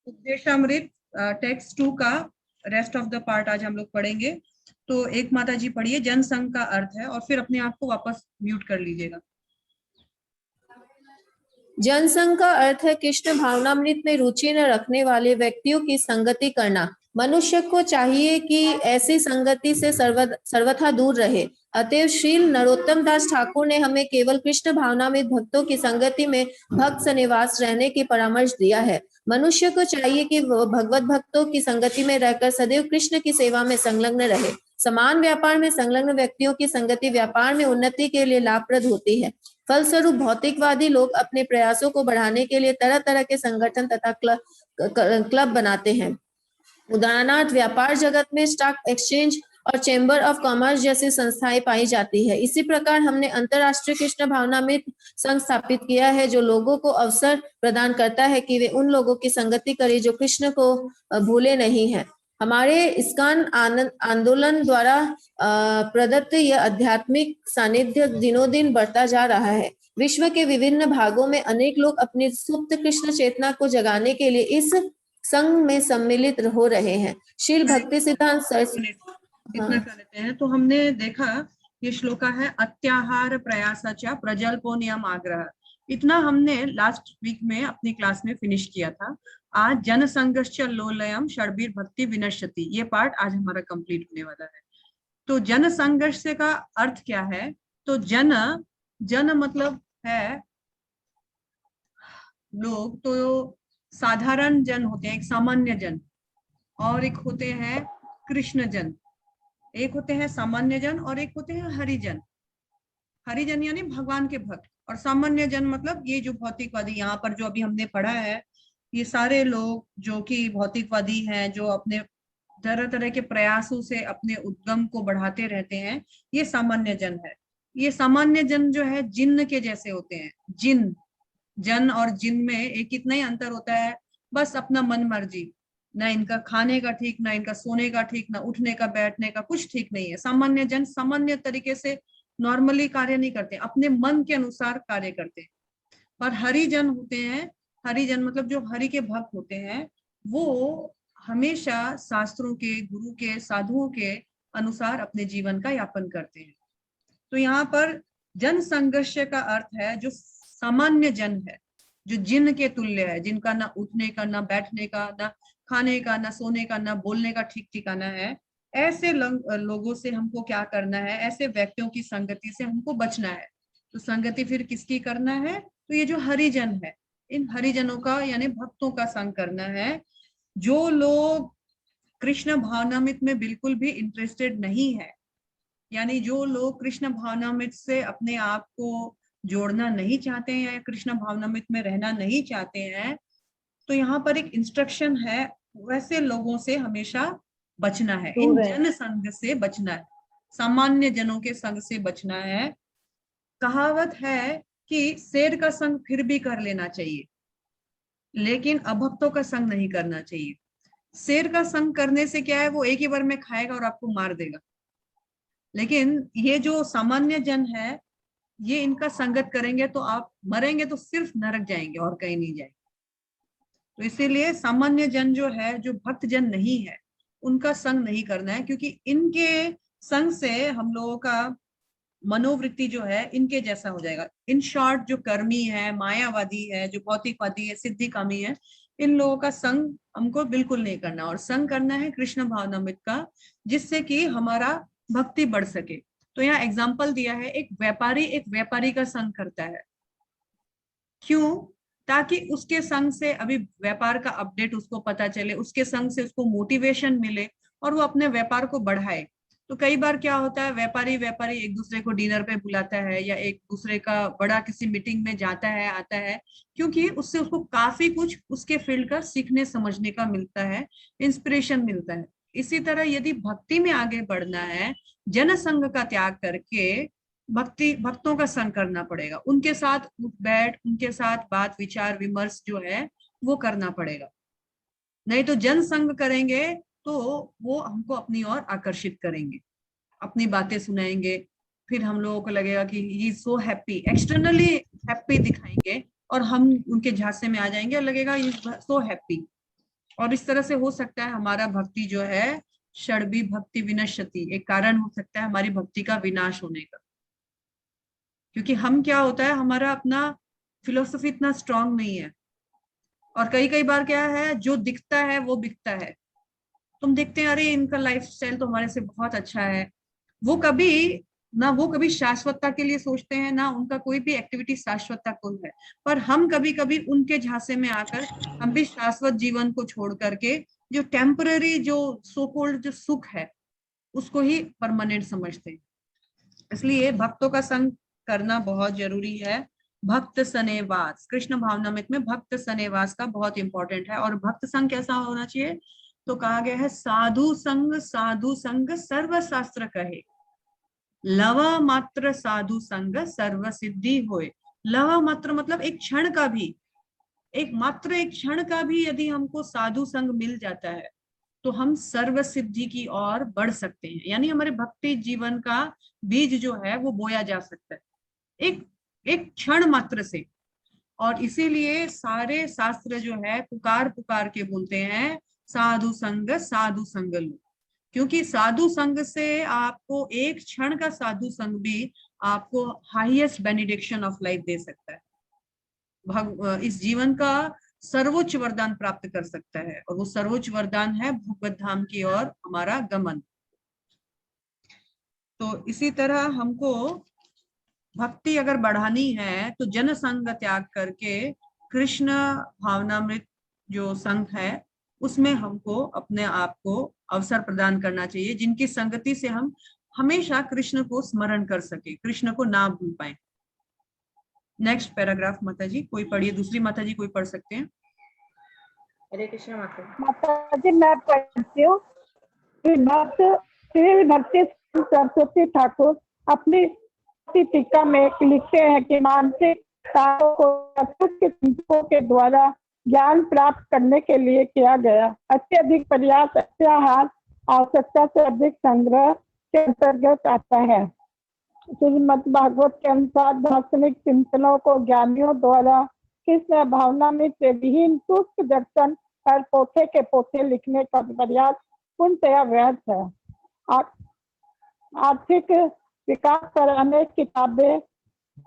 Upadeshamrita text 2 का rest of the part आज हम लोग पढ़ेंगे। तो एक माता जी पढ़िए, जनसंघ का अर्थ है, और फिर अपने आप को वापस म्यूट कर लीजिएगा। जनसंघ का अर्थ है कृष्ण भावनामृत में रुचि न रखने वाले व्यक्तियों की संगति करना। मनुष्य को चाहिए कि ऐसी संगति से सर्वथा दूर रहे। अतएव श्रील नरोत्तम दास ठाकुर ने हमें केवल कृष्ण भावनामृत भक्तों की संगति में भक्त सनिवास रहने की परामर्श दिया है। मनुष्य को चाहिए कि वह भगवत भक्तों की संगति में रहकर सदैव कृष्ण की सेवा में संलग्न रहे। समान व्यापार में संलग्न व्यक्तियों की संगति व्यापार में उन्नति के लिए लाभप्रद होती है। फलस्वरूप भौतिकवादी लोग अपने प्रयासों को बढ़ाने के लिए तरह तरह के संगठन तथा क्लब बनाते हैं। उदाहरणार्थ व्यापार जगत में स्टॉक एक्सचेंज और चैम्बर ऑफ कॉमर्स जैसी संस्थाएं पाई जाती है। इसी प्रकार हमने अंतर्राष्ट्रीय कृष्ण भावनामृत संघ स्थापित किया है, जो लोगों को अवसर प्रदान करता है कि वे उन लोगों की संगति करें जो कृष्ण को भूले नहीं है। हमारे इस्कॉन आंदोलन द्वारा प्रदत्त यह आध्यात्मिक सानिध्य दिनों दिन बढ़ता जा रहा है। विश्व के विभिन्न भागों में अनेक लोग अपनी सुप्त कृष्ण चेतना को जगाने के लिए इस संघ में सम्मिलित हो रहे हैं। श्रील भक्ति सिद्धांत इतना कर लेते हैं। तो हमने देखा ये श्लोका है अत्याहार प्रयासाच्या प्रजल्पो नियम आग्रह। इतना हमने लास्ट वीक में अपनी क्लास में फिनिश किया था। आज जन संघर्ष लोलयम षडबीर भक्ति विनश्यति, ये पार्ट आज हमारा कंप्लीट होने वाला है। तो जन संघर्ष का अर्थ क्या है? तो जन मतलब है लोग, तो साधारण जन होते हैं, एक सामान्य जन, और एक होते हैं कृष्ण जन। एक होते हैं सामान्य जन और एक होते हैं हरिजन। हरिजन यानी भगवान के भक्त, और सामान्य जन मतलब ये जो भौतिकवादी, यहाँ पर जो अभी हमने पढ़ा है, ये सारे लोग जो कि भौतिकवादी हैं, जो अपने तरह तरह के प्रयासों से अपने उद्गम को बढ़ाते रहते हैं, ये सामान्य जन है। ये सामान्य जन जो है जिन्न के जैसे होते हैं। जन और जिन में एक कितना ही अंतर होता है, बस अपना मन मर्जी, ना इनका खाने का ठीक, ना इनका सोने का ठीक, ना उठने का बैठने का कुछ ठीक नहीं है। सामान्य जन सामान्य तरीके से नॉर्मली कार्य नहीं करते, अपने मन के अनुसार कार्य करते हैं। और हरिजन होते हैं, हरिजन मतलब जो हरि के भक्त होते हैं, वो हमेशा शास्त्रों के, गुरु के, साधुओं के अनुसार अपने जीवन का यापन करते हैं। तो यहाँ पर जन संघर्ष का अर्थ है जो सामान्य जन है, जो जिन के तुल्य है, जिनका ना उठने का, ना बैठने का, ना खाने का, ना सोने का, ना बोलने का ठीक ठिकाना है। ऐसे लोगों से हमको क्या करना है? ऐसे व्यक्तियों की संगति से हमको बचना है। तो संगति फिर किसकी करना है? तो ये जो हरिजन है, इन हरिजनों का यानी भक्तों का संग करना है। जो लोग कृष्ण भावनामृत में बिल्कुल भी इंटरेस्टेड नहीं है, यानी जो लोग कृष्ण भावनामृत से अपने आप को जोड़ना नहीं चाहते हैं या कृष्ण भावनामृत में रहना नहीं चाहते हैं, तो यहाँ पर एक इंस्ट्रक्शन है, वैसे लोगों से हमेशा बचना है, इन जन संघ से बचना है, सामान्य जनों के संग से बचना है। कहावत है कि शेर का संग फिर भी कर लेना चाहिए, लेकिन अभक्तों का संग नहीं करना चाहिए। शेर का संग करने से क्या है, वो एक ही बार में खाएगा और आपको मार देगा। लेकिन ये जो सामान्य जन है, ये इनका संगत करेंगे तो आप मरेंगे तो सिर्फ नरक जाएंगे और कहीं नहीं जाएंगे। तो इसीलिए सामान्य जन जो है, जो भक्त जन नहीं है, उनका संग नहीं करना है, क्योंकि इनके संग से हम लोगों का मनोवृत्ति जो है इनके जैसा हो जाएगा। इन शॉर्ट जो कर्मी है, मायावादी है, जो भौतिकवादी है, सिद्धि कामी है, इन लोगों का संग हमको बिल्कुल नहीं करना, और संग करना है कृष्ण भावनामृत का, जिससे कि हमारा भक्ति बढ़ सके। तो यहाँ एग्जाम्पल दिया है, एक व्यापारी का संग करता है। क्यों? ताकि उसके संग से अभी व्यापार का अपडेट उसको पता चले, उसके संग से उसको मोटिवेशन मिले और वो अपने व्यापार को बढ़ाए। तो कई बार क्या होता है, व्यापारी एक दूसरे को डिनर पे बुलाता है या एक दूसरे का बड़ा किसी मीटिंग में जाता है, आता है, क्योंकि उससे उसको काफी कुछ उसके फील्ड का सीखने समझने का मिलता है, इंस्पिरेशन मिलता है। इसी तरह यदि भक्ति में आगे बढ़ना है, जन संघ का त्याग करके भक्तों का संग करना पड़ेगा, उनके साथ उठ बैठ, उनके साथ बात विचार विमर्श जो है वो करना पड़ेगा। नहीं तो जन संग करेंगे तो वो हमको अपनी ओर आकर्षित करेंगे, अपनी बातें सुनाएंगे, फिर हम लोगों को लगेगा कि ही सो हैप्पी, एक्सटर्नली हैप्पी दिखाएंगे और हम उनके झांसे में आ जाएंगे और लगेगा ही सो हैप्पी। और इस तरह से हो सकता है हमारा भक्ति जो है षड्भी भक्ति विनश्यति, एक कारण हो सकता है हमारी भक्ति का विनाश होने का। क्योंकि हम क्या होता है, हमारा अपना फिलोसफी इतना स्ट्रांग नहीं है, और कई कई बार क्या है, जो दिखता है वो बिकता है। तुम देखते हैं अरे इनका लाइफस्टाइल तो हमारे से बहुत अच्छा है, वो कभी शाश्वतता के लिए सोचते हैं ना, उनका कोई भी एक्टिविटी शाश्वतता को है। पर हम कभी कभी उनके झांसे में आकर हम भी शाश्वत जीवन को छोड़ करके जो टेम्पररी, जो सो कॉल्ड जो सुख है, उसको ही परमानेंट समझते हैं। इसलिए भक्तों का संग करना बहुत जरूरी है। भक्त सनेवास, कृष्ण भावनामृत में भक्त सनेवास का बहुत इंपॉर्टेंट है। और भक्त संग कैसा होना चाहिए, तो कहा गया है साधु संग सर्व शास्त्र कहे, लव मात्र साधु संग सर्व सिद्धि होए। लव मात्र मतलब एक क्षण का भी, एक क्षण का भी यदि हमको साधु संग मिल जाता है तो हम सर्व सिद्धि की ओर बढ़ सकते हैं। यानी हमारे भक्ति जीवन का बीज जो है वो बोया जा सकता है एक एक क्षण मात्र से। और इसीलिए सारे शास्त्र जो है पुकार पुकार के बोलते हैं साधु संग लो, क्योंकि साधु संग से आपको एक क्षण का साधु संग भी आपको हाईएस्ट बेनिडिक्शन ऑफ लाइफ दे सकता है, इस जीवन का सर्वोच्च वरदान प्राप्त कर सकता है। और वो सर्वोच्च वरदान है भगवत धाम की ओर हमारा गमन। तो इसी तरह हमको भक्ति अगर बढ़ानी है तो जन संग त्याग करके कृष्ण भावनामृत जो संघ है उसमें हमको अपने आप को अवसर प्रदान करना चाहिए, जिनकी संगति से हम हमेशा कृष्ण को स्मरण कर सके, कृष्ण को ना भूल पाए। नेक्स्ट पैराग्राफ माता जी कोई पढ़िए, दूसरी माता जी कोई पढ़ सकते हैं। हरे कृष्ण माता। माता जी मैं पढ़ती हूँ। श्री भक्ति सरस्वती ठाकुर अपनी टीका में लिखते हैं कि मानसिक को के द्वारा ज्ञान प्राप्त करने के लिए किया गया अत्यधिक प्रयास अत्याहार आवश्यकता से अधिक संग्रह के अंतर्गत आता है। श्रीमद् भागवत के अनुसार दार्शनिक चिंतनों को ज्ञानियों द्वारा कृष्ण भावनामृत से विहीन शुष्क दर्शन पर पोथे के पोथे लिखने का प्रयास पूर्णतया व्यर्थ है। आर्थिक विकास पर अनेक किताबें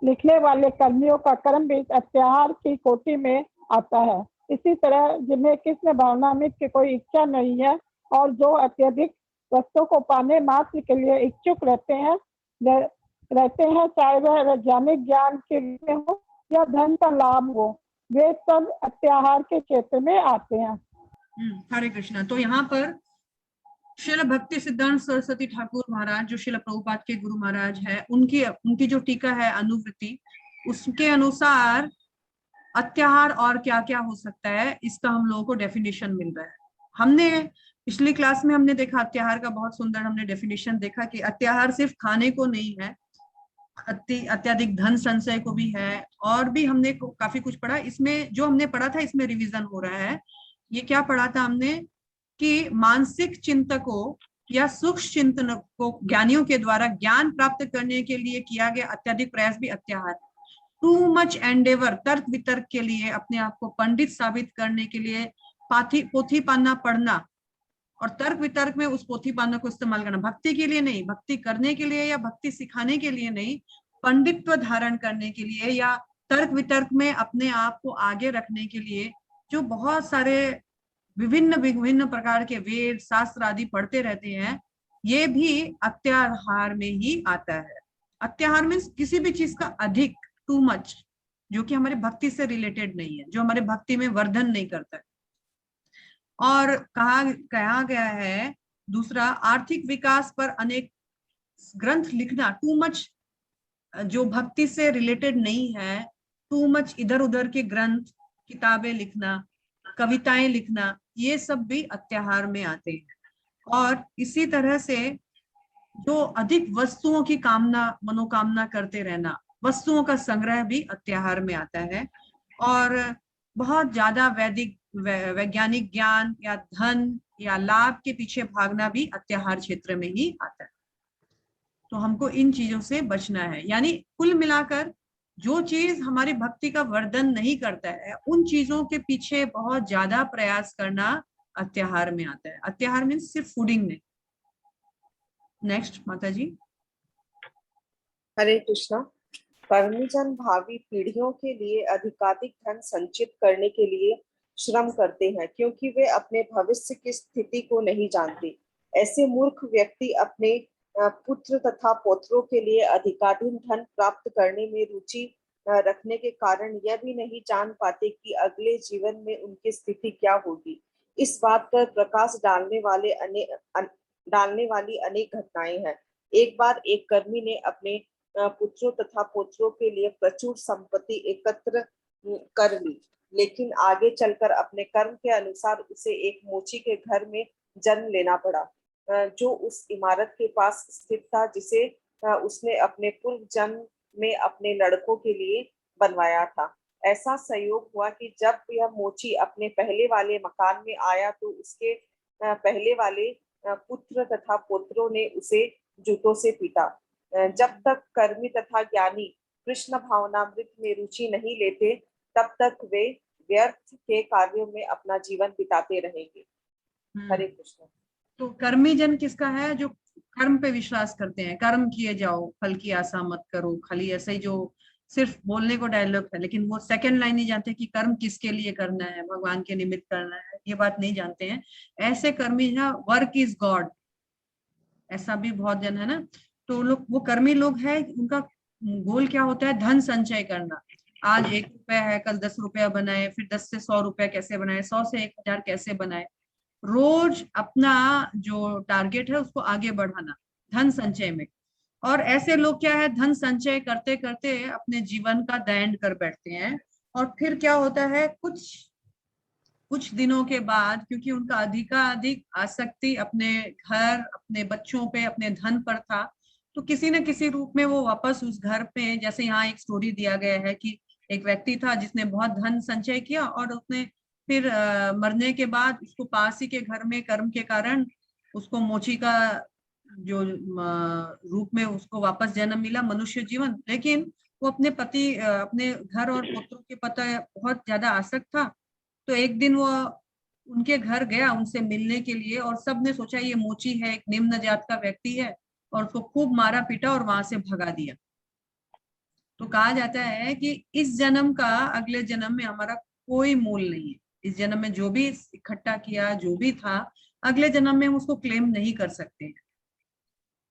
लिखने वाले कर्मियों का कर्म भी अत्याहार की कोटि में आता है। इसी तरह जिन्हें कृष्ण भावनामृत की कोई इच्छा नहीं है और जो अत्यधिक वस्तु को पाने मात्र के लिए इच्छुक रहते हैं, चाहे वह वैज्ञानिक ज्ञान के लिए हो या धन का लाभ हो, वे सब अत्याहार के क्षेत्र में आते हैं। हरे कृष्णा। तो यहाँ पर श्रील भक्ति सिद्धांत सरस्वती ठाकुर महाराज जो श्रील प्रभुपाद के गुरु महाराज है, उनकी जो टीका है अनुवृत्ति, उसके अनुसार अत्याहार और क्या क्या हो सकता है इसका हम लोगों को डेफिनेशन मिल रहा है। हमने पिछली क्लास में हमने देखा अत्याहार का बहुत सुंदर हमने डेफिनेशन देखा कि अत्याहार सिर्फ खाने को नहीं है, अत्यधिक धन संचय को भी है, और भी हमने काफी कुछ पढ़ा। इसमें जो हमने पढ़ा था इसमें रिवीजन हो रहा है। ये क्या पढ़ा था हमने कि मानसिक चिंतकों या सूक्ष्म चिंतन को ज्ञानियों के द्वारा ज्ञान प्राप्त करने के लिए किया गया अत्यधिक प्रयास भी अत्याहार। टू मच एंडेवर, तर्क वितर्क के लिए, अपने आप को पंडित साबित करने के लिए पोथी पाना पढ़ना और तर्क वितर्क में उस पोथी पाना को इस्तेमाल करना, भक्ति के लिए नहीं, भक्ति करने के लिए या भक्ति सिखाने के लिए नहीं, पंडित्व धारण करने के लिए या तर्क वितर्क में अपने आप को आगे रखने के लिए जो बहुत सारे विभिन्न प्रकार के वेद शास्त्र आदि पढ़ते रहते हैं, ये भी अत्याहार में ही आता है। अत्याहार मीन्स किसी भी चीज का अधिक, टू मच, जो कि हमारे भक्ति से रिलेटेड नहीं है, जो हमारे भक्ति में वर्धन नहीं करता है। और कहा गया है दूसरा, आर्थिक विकास पर अनेक ग्रंथ लिखना, टू मच जो भक्ति से रिलेटेड नहीं है, टू मच इधर उधर के ग्रंथ किताबें लिखना, कविताएं लिखना, ये सब भी अत्याहार में आते हैं। और इसी तरह से जो अधिक वस्तुओं की मनोकामना करते रहना, वस्तुओं का संग्रह भी अत्याहार में आता है। और बहुत ज्यादा वैज्ञानिक ज्ञान या धन या लाभ के पीछे भागना भी अत्याहार क्षेत्र में ही आता है। तो हमको इन चीजों से बचना है। यानी कुल मिलाकर जो चीज हमारी भक्ति का वर्धन नहीं करता है, उन चीजों के पीछे बहुत ज्यादा प्रयास करना अत्याहार में आता है। अत्याहार मीन्स सिर्फ फूडिंग नहीं। नेक्स्ट माता जी। हरे कृष्णा। कर्मीजन भावी पीढ़ियों के लिए अधिकाधिक धन संचित करने के लिए श्रम करते हैं, क्योंकि वे अपने भविष्य की स्थिति को नहीं जानते। ऐसे मूर्ख व्यक्ति अपने पुत्र तथा पौत्रों के लिए अधिकाधिक धन प्राप्त करने में रुचि रखने के कारण यह भी नहीं जान पाते कि अगले जीवन में उनकी स्थिति क्या होगी। इस बात पर प्रकाश डालने वाली अनेक घटनाएं हैं। एक बार एक कर्मी ने अपने पुत्रों तथा पौत्रों के लिए प्रचुर संपत्ति एकत्र कर ली, लेकिन आगे चलकर अपने कर्म के अनुसार उसे एक मोची के घर में जन्म लेना पड़ा, जो उस इमारत के पास स्थित था, जिसे उसने अपने पूर्व जन्म में अपने लड़कों के लिए बनवाया था। ऐसा संयोग हुआ कि जब यह मोची अपने पहले वाले मकान में आया तो उसके पहले वाले पुत्र तथा पौत्रों ने उसे जूतों से पीटा। जब तक कर्मी तथा ज्ञानी कृष्ण भावनामृत में रुचि नहीं लेते, तब तक वे व्यर्थ के कार्यों में अपना जीवन बिताते रहेंगे। हरे कृष्ण। तो कर्मी जन किसका है? जो कर्म पे विश्वास करते हैं। कर्म किए जाओ, फल की आशा मत करो। खाली ऐसे ही जो सिर्फ बोलने को डायलॉग है, लेकिन वो सेकंड लाइन नहीं जानते कि कर्म किसके लिए करना है, भगवान के निमित्त करना है, ये बात नहीं जानते हैं। ऐसे कर्मी है, वर्क इज गॉड, ऐसा भी बहुत जन है ना। तो लोग, वो कर्मी लोग हैं, उनका गोल क्या होता है? धन संचय करना। आज 1 रुपया है, कल 10 रुपया बनाए, फिर 10 से 100 रुपया कैसे बनाए, 100 से 1000 कैसे बनाए। रोज अपना जो टारगेट है उसको आगे बढ़ाना धन संचय में। और ऐसे लोग क्या है, धन संचय करते करते अपने जीवन का द एंड कर बैठते हैं। और फिर क्या होता है, कुछ दिनों के बाद, क्योंकि उनका अधिकाधिक आसक्ति अपने घर, अपने बच्चों पे, अपने धन पर था, तो किसी न किसी रूप में वो वापस उस घर पे, जैसे यहाँ एक स्टोरी दिया गया है कि एक व्यक्ति था जिसने बहुत धन संचय किया और उसने फिर मरने के बाद उसको पास ही के घर में कर्म के कारण उसको मोची का जो रूप में उसको वापस जन्म मिला, मनुष्य जीवन। लेकिन वो अपने पति, अपने घर और पुत्रों के प्रति बहुत ज्यादा आसक्त था। तो एक दिन वो उनके घर गया उनसे मिलने के लिए, और सबने सोचा ये मोची है, एक निम्न जात का व्यक्ति है, और उसको खूब मारा पीटा और वहां से भगा दिया। तो कहा जाता है कि इस जन्म का अगले जन्म में हमारा कोई मूल नहीं है। इस जन्म में जो भी इकट्ठा किया, जो भी था, अगले जन्म में हम उसको क्लेम नहीं कर सकते हैं।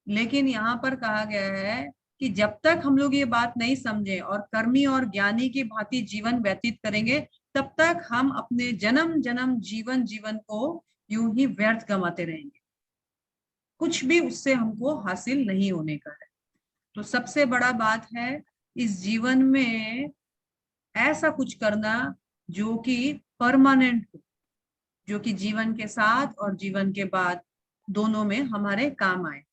लेकिन यहाँ पर कहा गया है कि जब तक हम लोग ये बात नहीं समझे और कर्मी और ज्ञानी की भांति जीवन व्यतीत करेंगे, तब तक हम अपने जन्म जन्म जीवन को यूं ही व्यर्थ गंवाते रहेंगे। कुछ भी उससे हमको हासिल नहीं होने का है। तो सबसे बड़ा बात है इस जीवन में ऐसा कुछ करना जो कि परमानेंट हो, जो कि जीवन के साथ और जीवन के बाद दोनों में हमारे काम आए।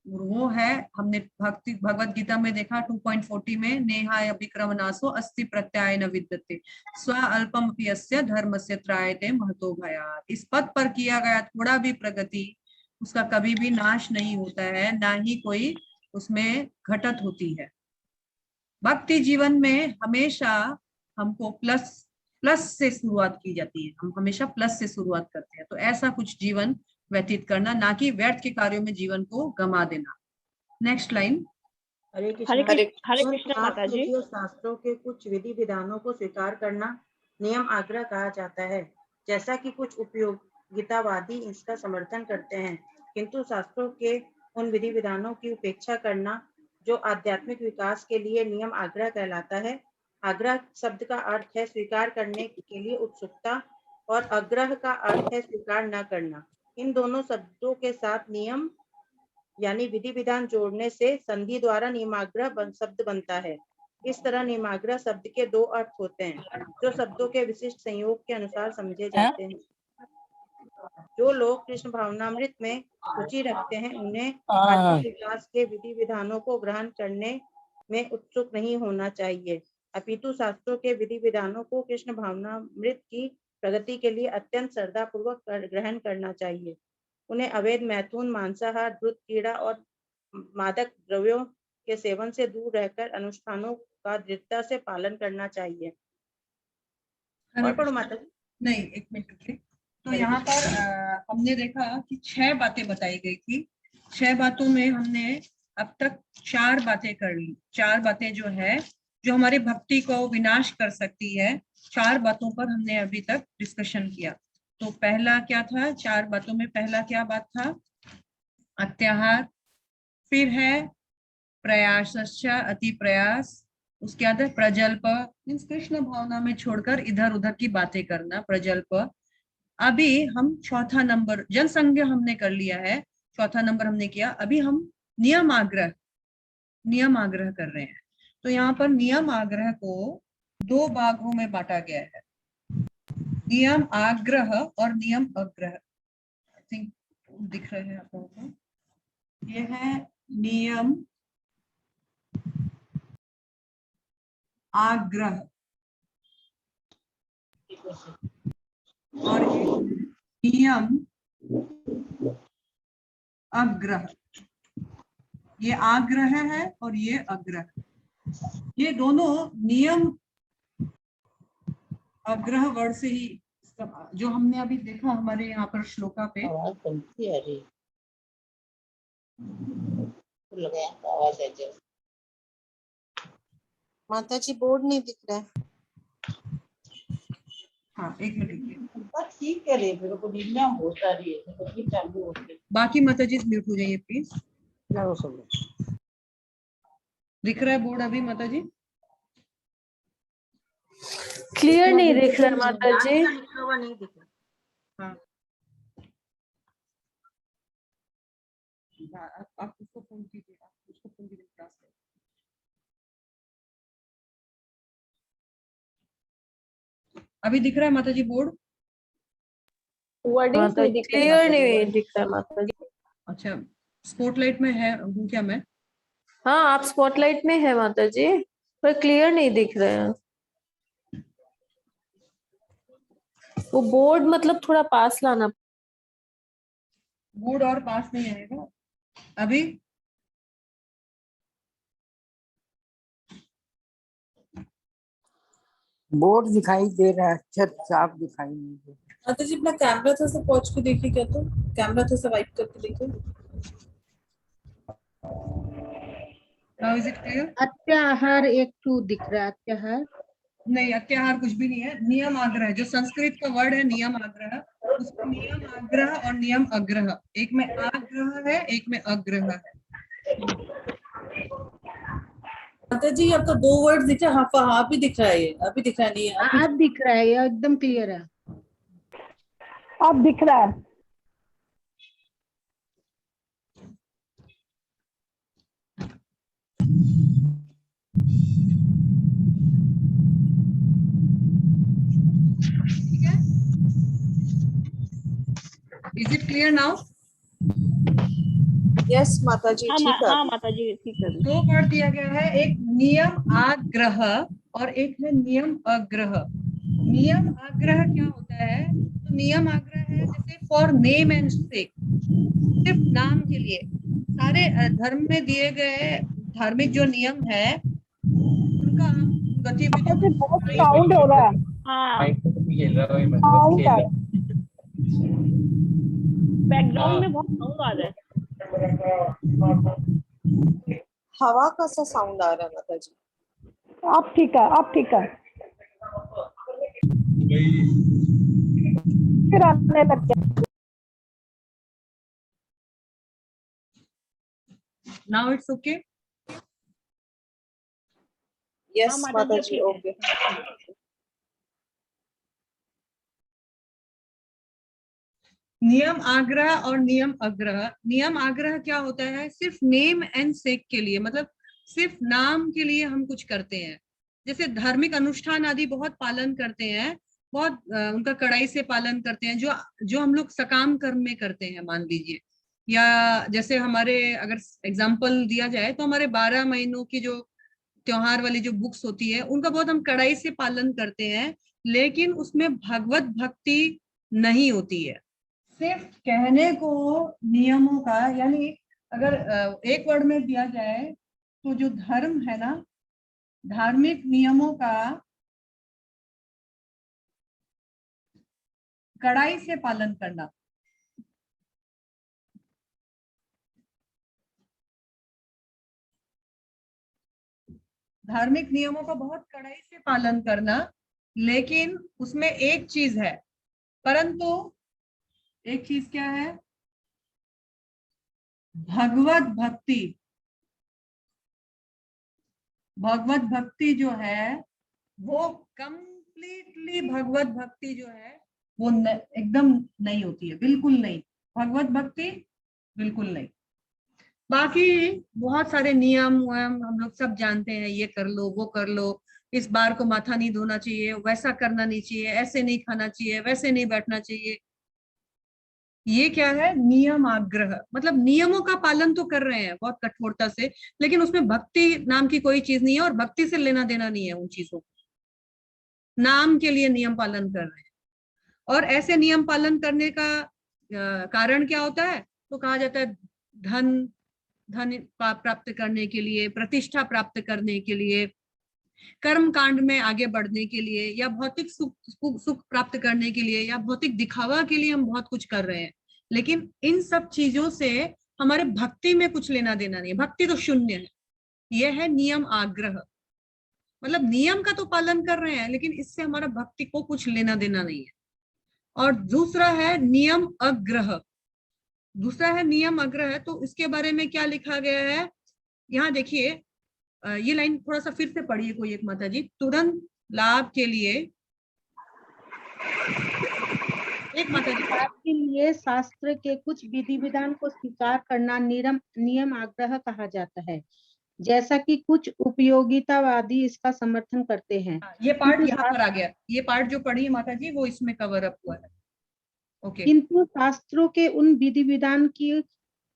वो है, हमने भगवत गीता में देखा 2.40 में, नेहाय विक्रमनासो अस्ति प्रत्याय न विद्यते स्व अल्पम अपि धर्मस्य त्रायते महतो भयात्। इस पद पर किया गया थोड़ा भी प्रगति, उसका कभी भी नाश नहीं होता है, ना ही कोई उसमें घटत होती है। भक्ति जीवन में हमेशा हमको प्लस से शुरुआत की जाती है। हम हमेशा प्लस से शुरुआत करते हैं। तो ऐसा कुछ जीवन व्यतीत करना, ना कि व्यर्थ के कार्यों में जीवन को गमा देना। Next line. हरे कृष्ण। हरे कृष्ण माता जी। शास्त्रों के कुछ विधि विधानों को स्वीकार करना नियम आग्रह कहा जाता है। जैसा कि कुछ उपयोगितावादी इसका समर्थन करते हैं, किंतु शास्त्रों के उन विधि विधानों की उपेक्षा करना जो आध्यात्मिक विकास के लिए नियम आग्रह कहलाता है। आग्रह शब्द का अर्थ है स्वीकार करने के लिए उत्सुकता, और आग्रह का अर्थ है स्वीकार न करना। इन दोनों शब्दों के साथ नियम यानी विधि विधान जोड़ने से संधि द्वारा नियमाग्रह शब्द बनता है। इस तरह नियमाग्रह शब्द के 2 अर्थ होते हैं, जो शब्दों के विशिष्ट संयोग के अनुसार समझे जाते हैं। जो लोग कृष्ण भावनामृत में रुचि रखते हैं, उन्हें आत्मिक विकास के विधि विधानों को ग्रहण करने में उत्सुक नहीं होना चाहिए, अपितु शास्त्रों के विधि विधानों को कृष्ण भावनामृत की प्रगति के लिए अत्यंत श्रद्धा पूर्वक ग्रहण करना चाहिए। उन्हें अवैध मैथुन, मांसाहार, द्रुत क्रीड़ा और मादक द्रव्यों के सेवन से दूर रहकर अनुष्ठानों का दृढ़ता से पालन करना चाहिए। और पढ़ो माता जी। नहीं, एक मिनट रुकिए। तो यहाँ पर हमने देखा कि 6 बातें बताई गई थी। 6 बातों में हमने अब तक 4 बातें कर ली। 4 बातें जो है जो हमारी भक्ति को विनाश कर सकती है, 4 बातों पर हमने अभी तक डिस्कशन किया। तो पहला क्या था 4 बातों में? पहला क्या बात था? अत्याहार। फिर है प्रयासश्च, अति प्रयास। उसके बाद है प्रजल्प, मीन्स कृष्ण भावना में छोड़कर इधर उधर की बातें करना, प्रजल्प। अभी हम चौथा नंबर जनसंज्ञा हमने कर लिया है, चौथा नंबर हमने किया। अभी हम नियम आग्रह कर रहे हैं। तो यहाँ पर नियम आग्रह को 2 भागों में बांटा गया है, नियम आग्रह और नियम अग्रह। आई थिंक दिख रहे हैं आप लोगों को, ये है नियम आग्रह और नियम अग्रह। ये आग्रह है और ये अग्रह। ये दोनों नियम अग्रह वर्ड से ही, जो हमने अभी देखा हमारे यहाँ पर श्लोका पे, माता जी बोर्ड नहीं दिख रहा है। हाँ 1 मिनट रुकिए। ठीक है रे, मेरे को नींद होता रही है तो फिर चालू हो गई। बाकी माता जी म्यूट हो जाइए प्लीज। दिख रहा है बोर्ड अभी माता जी? क्लियर नहीं दिख रहा है माता जी। लिखा हुआ नहीं दिख रहा। हाँ आप उसको फोन कीजिए, आप उसको फोन कीजिए क्लास में। अभी दिख रहा है माता जी बोर्ड? माता जी क्लियर नहीं दिख रहा है माता जी। अच्छा स्पॉटलाइट में है हूँ क्या मैं? हाँ आप स्पॉटलाइट में है माता जी, पर क्लियर नहीं दिख रहे हैं। वो बोर्ड मतलब थोड़ा पास लाना। बोर्ड और पास नहीं आएगा अभी। बोर्ड दिखाई दे रहा है, अक्षर साफ दिखाई नहीं दे रहा। माता जी अपना कैमरा थोड़ा सा पहुंच के देखिए, क्या तो कैमरा थोड़ा सा वाइप करके देखिए। Now is it clear? अत्याहार एक टू दिख रहा है, अत्याहार नहीं, अत्याहार कुछ भी नहीं है। नियम आग्रह जो संस्कृत का वर्ड है, नियम आग्रह, उसमें नियम आग्रह और नियम अग्रह, एक में आग्रह है एक में अग्रह है। माता जी आपका 2 वर्ड दिख रहा है, हाँ हाँ भी दिख रहा है, ये अभी दिख रहा नहीं है। अब दिख रहा है, ये एकदम क्लियर है। अब दिख रहा है। Is it clear now? Yes माता जी ठीक है। हाँ माता जी ठीक है। 2 वर्ड दिया गया है, एक नियम आग्रह और एक है नियम अग्रह। नियम आग्रह क्या होता है? तो नियम आग्रह है जैसे फॉर नेम एंड सेक, सिर्फ नाम के लिए। सारे धर्म में दिए गए धार्मिक जो नियम है उनका हम गतिविधि बहुत साउंड हो रहा है। साउंड है। बैकग्राउंड में बहुत साउंड आ रहा है। हवा का सा साउंड आ रहा है माता जी। अब ठीक है, अब ठीक है। फिर आने लग गया। Now it's okay. यस माता जी ओके। नियम आग्रह और नियम अग्रह। नियम आग्रह क्या होता है? सिर्फ नेम एंड सेक के लिए, मतलब सिर्फ नाम के लिए हम कुछ करते हैं। जैसे धार्मिक अनुष्ठान आदि बहुत पालन करते हैं, बहुत उनका कड़ाई से पालन करते हैं, जो जो हम लोग सकाम कर्म में करते हैं मान लीजिए। या जैसे हमारे अगर एग्जाम्पल दिया जाए तो हमारे 12 महीनों की जो त्योहार वाली जो बुक्स होती है उनका बहुत हम कड़ाई से पालन करते हैं, लेकिन उसमें भगवत भक्ति नहीं होती है। सिर्फ कहने को नियमों का, यानी अगर एक वर्ड में दिया जाए तो जो धर्म है ना, धार्मिक नियमों का कड़ाई से पालन करना। धार्मिक नियमों का बहुत कड़ाई से पालन करना, लेकिन उसमें एक चीज है, परंतु एक चीज क्या है? भगवत भक्ति। भगवत भक्ति जो है वो कंप्लीटली भगवत भक्ति जो है वो एकदम नहीं होती है, बिल्कुल नहीं। भगवत भक्ति बिल्कुल नहीं। बाकी बहुत सारे नियम हम लोग सब जानते हैं, ये कर लो वो कर लो, इस बार को माथा नहीं धोना चाहिए, वैसा करना नहीं चाहिए, ऐसे नहीं खाना चाहिए, वैसे नहीं बैठना चाहिए। ये क्या है? नियम आग्रह। मतलब नियमों का पालन तो कर रहे हैं बहुत कठोरता से, लेकिन उसमें भक्ति नाम की कोई चीज नहीं है और भक्ति से लेना देना नहीं है उन चीजों को। नाम के लिए नियम पालन कर रहे हैं। और ऐसे नियम पालन करने का कारण क्या होता है? तो कहा जाता है धन प्राप्त करने के लिए, प्रतिष्ठा प्राप्त करने के लिए, कर्म कांड में आगे बढ़ने के लिए, या भौतिक सुख प्राप्त करने के लिए, या भौतिक दिखावा के लिए हम बहुत कुछ कर रहे हैं। लेकिन इन सब चीजों से हमारे भक्ति में कुछ लेना देना नहीं है। भक्ति तो शून्य है। यह है नियम आग्रह। मतलब नियम का तो पालन कर रहे हैं, लेकिन इससे हमारा भक्ति को कुछ लेना देना नहीं है। और दूसरा है नियम अग्रह। दूसरा है नियम अग्रह। तो इसके बारे में क्या लिखा गया है? यहाँ देखिए, ये लाइन थोड़ा सा फिर से पढ़िए कोई एक माता जी। तुरंत लाभ के लिए, एक माता जी, लाभ के लिए शास्त्र के कुछ विधि विधान को स्वीकार करना नियम आग्रह कहा जाता है, जैसा कि कुछ उपयोगितावादी इसका समर्थन करते हैं। ये पार्ट यहाँ पर आ गया। ये पार्ट जो पढ़ी है माता जी वो इसमें कवर अप हुआ है। ओके। किंतु शास्त्रों के उन विधि विधान की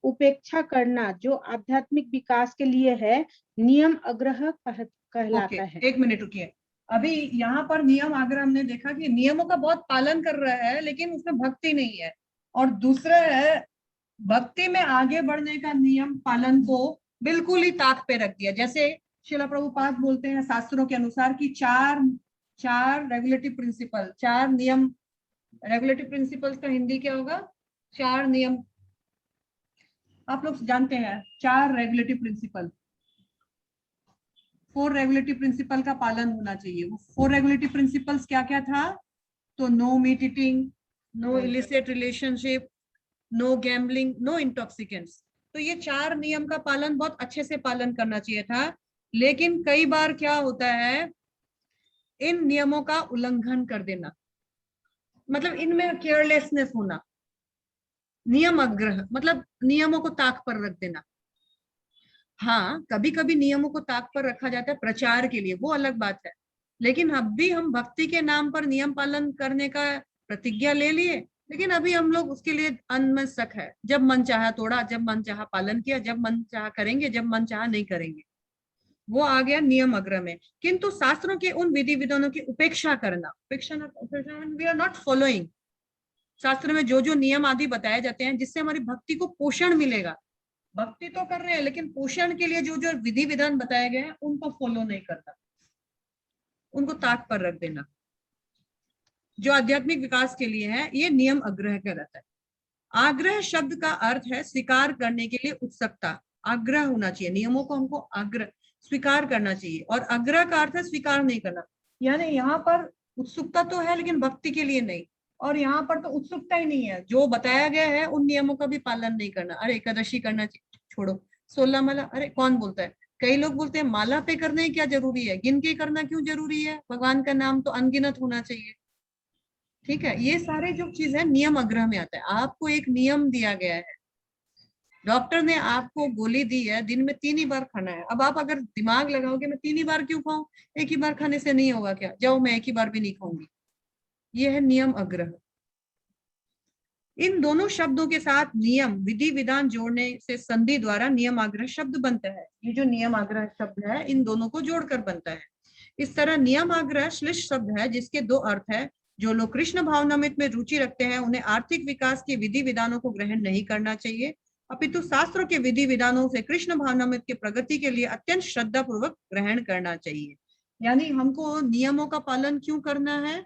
उपेक्षा करना जो आध्यात्मिक विकास के लिए है, नियम आग्रह कहलाता है। एक मिनट रुकिए। अभी यहाँ पर नियम आग्रह हमने देखा कि नियमों का बहुत पालन कर रहा है, लेकिन उसमें भक्ति नहीं है। और दूसरा है भक्ति में आगे बढ़ने का नियम पालन को बिल्कुल ही ताक पे रख दिया। जैसे श्रील प्रभुपाद बोलते हैं शास्त्रों के अनुसार कि चार रेगुलेटिव प्रिंसिपल, 4 नियम। रेगुलेटिव प्रिंसिपल्स का हिंदी क्या होगा? 4 नियम। आप लोग जानते हैं 4 रेगुलेटिव प्रिंसिपल। 4 रेगुलेटिव प्रिंसिपल का पालन होना चाहिए। वो 4 रेगुलेटिव प्रिंसिपल्स क्या क्या था? तो no meat eating, no illicit relationship, no gambling, no intoxicants. तो ये 4 नियम का पालन बहुत अच्छे से पालन करना चाहिए था। लेकिन कई बार क्या होता है, इन नियमों का उल्लंघन कर देना, मतलब इनमें केयरलेसनेस होना। नियम आग्रह मतलब नियमों को ताक पर रख देना। हाँ, कभी कभी नियमों को ताक पर रखा जाता है प्रचार के लिए, वो अलग बात है। लेकिन अब भी हम भक्ति के नाम पर नियम पालन करने का प्रतिज्ञा ले लिए, लेकिन अभी हम लोग उसके लिए अनमनस्क है। जब मन चाहा तोड़ा, जब मन चाहा पालन किया, जब मन चाहा करेंगे, जब मन चाहा नहीं करेंगे। वो आ गया नियम आग्रह में। किंतु शास्त्रों के उन विधि विधानों की उपेक्षा करना, वी आर नॉट फॉलोइंग। शास्त्र में जो जो नियम आदि बताए जाते हैं जिससे हमारी भक्ति को पोषण मिलेगा, भक्ति तो कर रहे हैं, लेकिन पोषण के लिए जो जो विधि विधान बताए गए हैं उनको फॉलो नहीं करता, उनको ताक पर रख देना। जो आध्यात्मिक विकास के लिए है, ये नियम आग्रह कहलाता है। आग्रह शब्द का अर्थ है स्वीकार करने के लिए उत्सुकता। आग्रह होना चाहिए, नियमों को हमको आग्रह स्वीकार करना चाहिए। और आग्रह का अर्थ है स्वीकार नहीं करना, यानी यहाँ पर उत्सुकता तो है लेकिन भक्ति के लिए नहीं। और यहाँ पर तो उत्सुकता ही नहीं है, जो बताया गया है उन नियमों का भी पालन नहीं करना। अरे एकादशी करना छोड़ो, 16 माला, अरे कौन बोलता है? कई लोग बोलते हैं माला पे करना ही क्या जरूरी है, गिन के करना क्यों जरूरी है? भगवान का नाम तो अनगिनत होना चाहिए। ठीक है, ये सारे जो चीज है नियम आग्रह में आता है। आपको एक नियम दिया गया है, डॉक्टर ने आपको गोली दी है दिन में 3 ही बार खाना है। अब आप अगर दिमाग लगाओगे मैं 3 ही बार क्यों खाऊं, एक ही बार खाने से नहीं होगा क्या? जाओ मैं एक ही बार भी नहीं खाऊंगी। ये है नियम आग्रह। इन दोनों शब्दों के साथ नियम विधि विधान जोड़ने से संधि द्वारा नियम आग्रह शब्द बनता है। ये जो नियम आग्रह शब्द है इन दोनों को जोड़कर बनता है। इस तरह नियम आग्रह श्लिष्ट शब्द है जिसके 2 अर्थ है। जो लोग कृष्ण भावनामृत में रुचि रखते हैं उन्हें आर्थिक विकास के विधि विधानों को ग्रहण नहीं करना चाहिए, अपितु शास्त्रों के विधि विधानों से कृष्ण भावनामृत की प्रगति के लिए अत्यंत श्रद्धा पूर्वक ग्रहण करना चाहिए। यानी हमको नियमों का पालन क्यों करना है?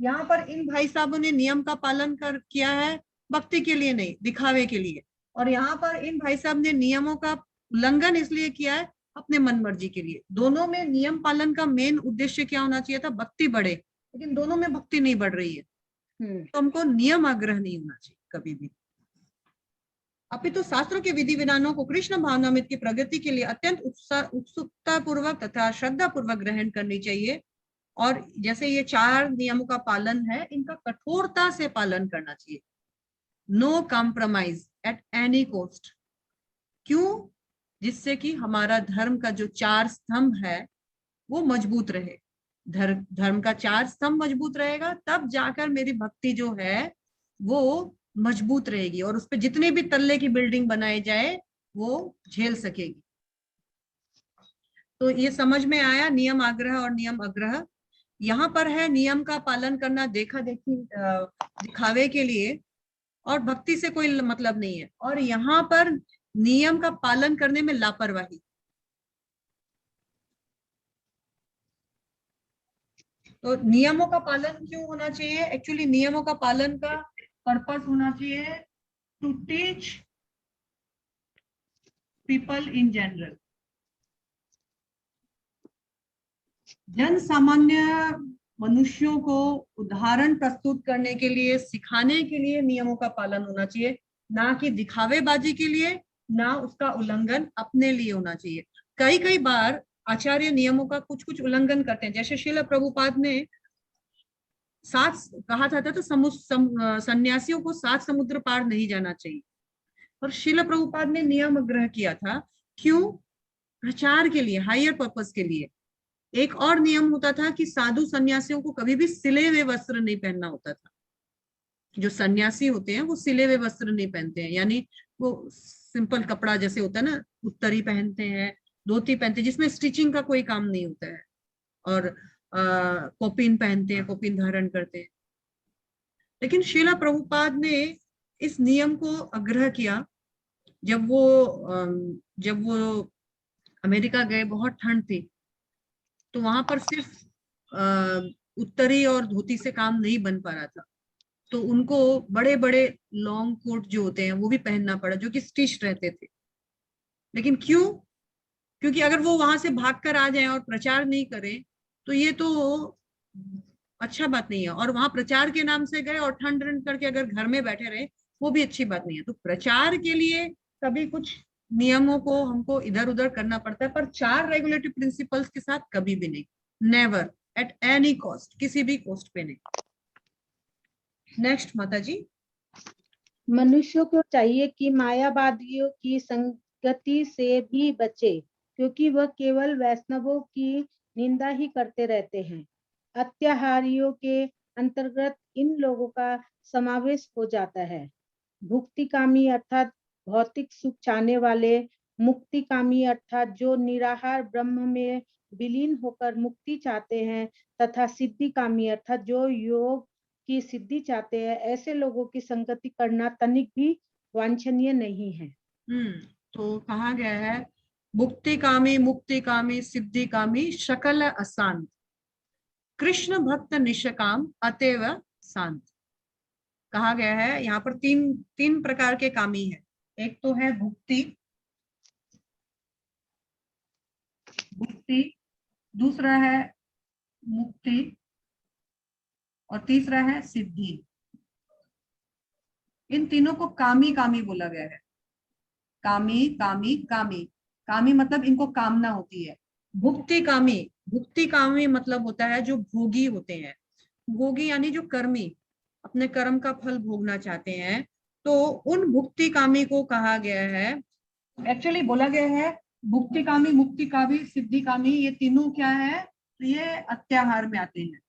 यहाँ पर इन भाई साहबों ने नियम का पालन किया है, भक्ति के लिए नहीं, दिखावे के लिए। और यहाँ पर इन भाई साहब ने नियमों का उल्लंघन इसलिए किया है अपने मन मर्जी के लिए। दोनों में नियम पालन का मेन उद्देश्य क्या होना चाहिए था? भक्ति बढ़े, लेकिन दोनों में भक्ति नहीं बढ़ रही है। तो हमको नियम आग्रह नहीं होना चाहिए कभी भी। अपितु शास्त्रों के विधि विधानों को कृष्ण भावनामृत की प्रगति के लिए अत्यंत उत्सुकता पूर्वक तथा श्रद्धा पूर्वक ग्रहण करनी चाहिए। और जैसे ये 4 नियमों का पालन है, इनका कठोरता से पालन करना चाहिए। No compromise at any cost. क्यों? जिससे कि हमारा धर्म का जो 4 स्तंभ है वो मजबूत रहे। धर्म का 4 स्तंभ मजबूत रहेगा, तब जाकर मेरी भक्ति जो है वो मजबूत रहेगी, और उस पर जितने भी तल्ले की बिल्डिंग बनाई जाए वो झेल सकेगी। तो ये समझ में आया, नियम आग्रह और नियम अग्रह। यहाँ पर है नियम का पालन करना देखा देखी दिखावे के लिए, और भक्ति से कोई मतलब नहीं है। और यहाँ पर नियम का पालन करने में लापरवाही। तो नियमों का पालन क्यों होना चाहिए? एक्चुअली नियमों का पालन का पर्पस होना चाहिए to teach people in general. जन सामान्य मनुष्यों को उदाहरण प्रस्तुत करने के लिए, सिखाने के लिए नियमों का पालन होना चाहिए, ना कि दिखावेबाजी के लिए, ना उसका उल्लंघन अपने लिए होना चाहिए। कई बार आचार्य नियमों का कुछ कुछ उल्लंघन करते हैं। जैसे श्रील प्रभुपाद ने 7 कहा था तो सन्यासियों को 7 समुद्र पार नहीं जाना चाहिए, और श्रील प्रभुपाद ने नियम ग्रह किया था। क्यों? प्रचार के लिए, हायर पर्पस के लिए। एक और नियम होता था कि साधु सन्यासियों को कभी भी सिले हुए वस्त्र नहीं पहनना होता था। जो सन्यासी होते हैं वो सिले हुए वस्त्र नहीं पहनते हैं, यानी वो सिंपल कपड़ा जैसे होता है ना, उत्तरी पहनते हैं, धोती पहनते हैं, जिसमें स्टिचिंग का कोई काम नहीं होता है, और कोपिन पहनते हैं, कोपिन धारण करते हैं। लेकिन श्रील प्रभुपाद ने इस नियम को आग्रह किया। जब वो अमेरिका गए, बहुत ठंड थी, तो वहां पर सिर्फ उत्तरी और धोती से काम नहीं बन पा रहा था, तो उनको बड़े बड़े लॉन्ग कोट जो होते हैं वो भी पहनना पड़ा, जो कि स्टिच रहते थे। लेकिन क्यों? क्योंकि अगर वो वहां से भागकर आ जाए और प्रचार नहीं करें तो ये तो अच्छा बात नहीं है। और वहां प्रचार के नाम से गए और ठंड करके अगर घर में बैठे रहे, वो भी अच्छी बात नहीं है। तो प्रचार के लिए कभी कुछ नियमों को हमको इधर उधर करना पड़ता है, पर 4 रेगुलेटरी प्रिंसिपल्स के साथ कभी भी नहीं। नेवर एट एनी कॉस्ट, किसी भी कॉस्ट पे नहीं। नेक्स्ट माता जी। मनुष्य को चाहिए कि मायावादियों की संगति से भी बचे, क्योंकि वह केवल वैष्णवों की निंदा ही करते रहते हैं। अत्याहारियों के अंतर्गत इन लोगों का समावेश हो जाता है। भुक्तिकामी अर्थात भौतिक सुख चाहने वाले, मुक्तिकामी अर्थात जो निराहार ब्रह्म में विलीन होकर मुक्ति चाहते हैं, तथा सिद्धिकामी अर्थात जो योग की सिद्धि चाहते हैं। ऐसे लोगों की संगति करना तनिक भी वांछनीय नहीं है। तो कहा गया है भुक्तिकामी, मुक्तिकामी, सिद्धिकामी शकल अशांत, कृष्ण भक्त निष्काम अतएव शांत। कहा गया है यहाँ पर 3 प्रकार के कामी है। एक तो है भुक्ति, दूसरा है मुक्ति, और तीसरा है सिद्धि। इन तीनों को कामी कामी बोला गया है। कामी कामी कामी, कामी मतलब इनको कामना होती है। भुक्ति कामी मतलब होता है जो भोगी होते हैं। भोगी यानी जो कर्मी, अपने कर्म का फल भोगना चाहते हैं। तो उन भुक्ति कामी को कहा गया है, एक्चुअली बोला गया है भुक्ति कामी, मुक्ति कामी, सिद्धि कामी, ये तीनों क्या है? तो ये अत्याहार में आते हैं।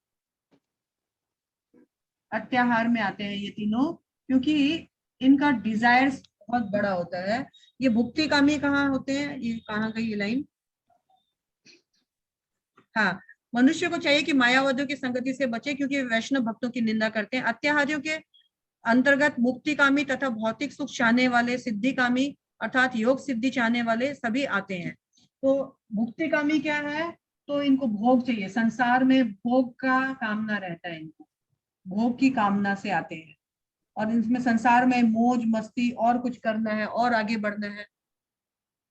अत्याहार में आते हैं ये तीनों, क्योंकि इनका डिजायर बहुत बड़ा होता है। ये भुक्ति कामी कहाँ होते हैं? ये कहाँ गई ये लाइन? हाँ, मनुष्य को चाहिए कि मायावादियों की संगति से बचे, क्योंकि वैष्णव भक्तों की निंदा करते हैं। अत्याहारियों के अंतर्गत मुक्ति कामी तथा भौतिक सुख चाहने वाले, सिद्धि कामी अर्थात योग सिद्धि चाहने वाले सभी आते हैं। तो भुक्ति कामी क्या है? तो इनको भोग चाहिए, संसार में भोग का कामना रहता है इनको। भोग की कामना से आते हैं और इसमें संसार में मौज मस्ती और कुछ करना है और आगे बढ़ना है।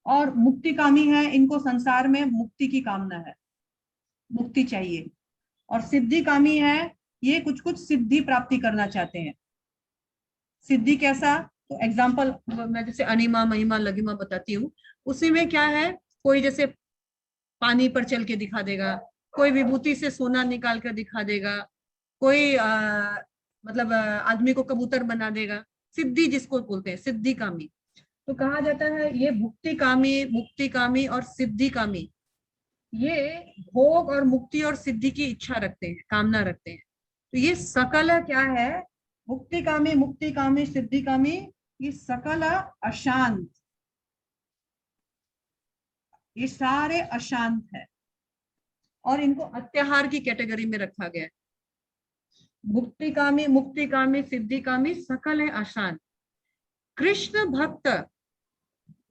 और मुक्तिकामी है, इनको संसार में मुक्ति की कामना है, मुक्ति चाहिए। और सिद्धिकामी है, ये कुछ कुछ सिद्धि प्राप्ति करना चाहते हैं। सिद्धि कैसा, तो एग्जाम्पल मैं जैसे अनिमा महिमा लघिमा बताती हूँ। उसी में क्या है, कोई जैसे पानी पर चल के दिखा देगा, कोई विभूति से सोना निकाल कर दिखा देगा, कोई मतलब आदमी को कबूतर बना देगा। सिद्धि जिसको बोलते हैं सिद्धिकामी। तो कहा जाता है ये भुक्तिकामी, मुक्तिकामी और सिद्धिकामी, ये भोग और मुक्ति और सिद्धि की इच्छा रखते हैं, कामना रखते हैं। तो ये सकल क्या है, मुक्तिकामी, मुक्तिकामी, सिद्धिकामी, ये सकल अशांत, ये सारे अशांत है और इनको अत्याहार की कैटेगरी में रखा गया है। मुक्तिकामी, मुक्तिकामी, सिद्धिकामी सकल है अशांत। कृष्ण भक्त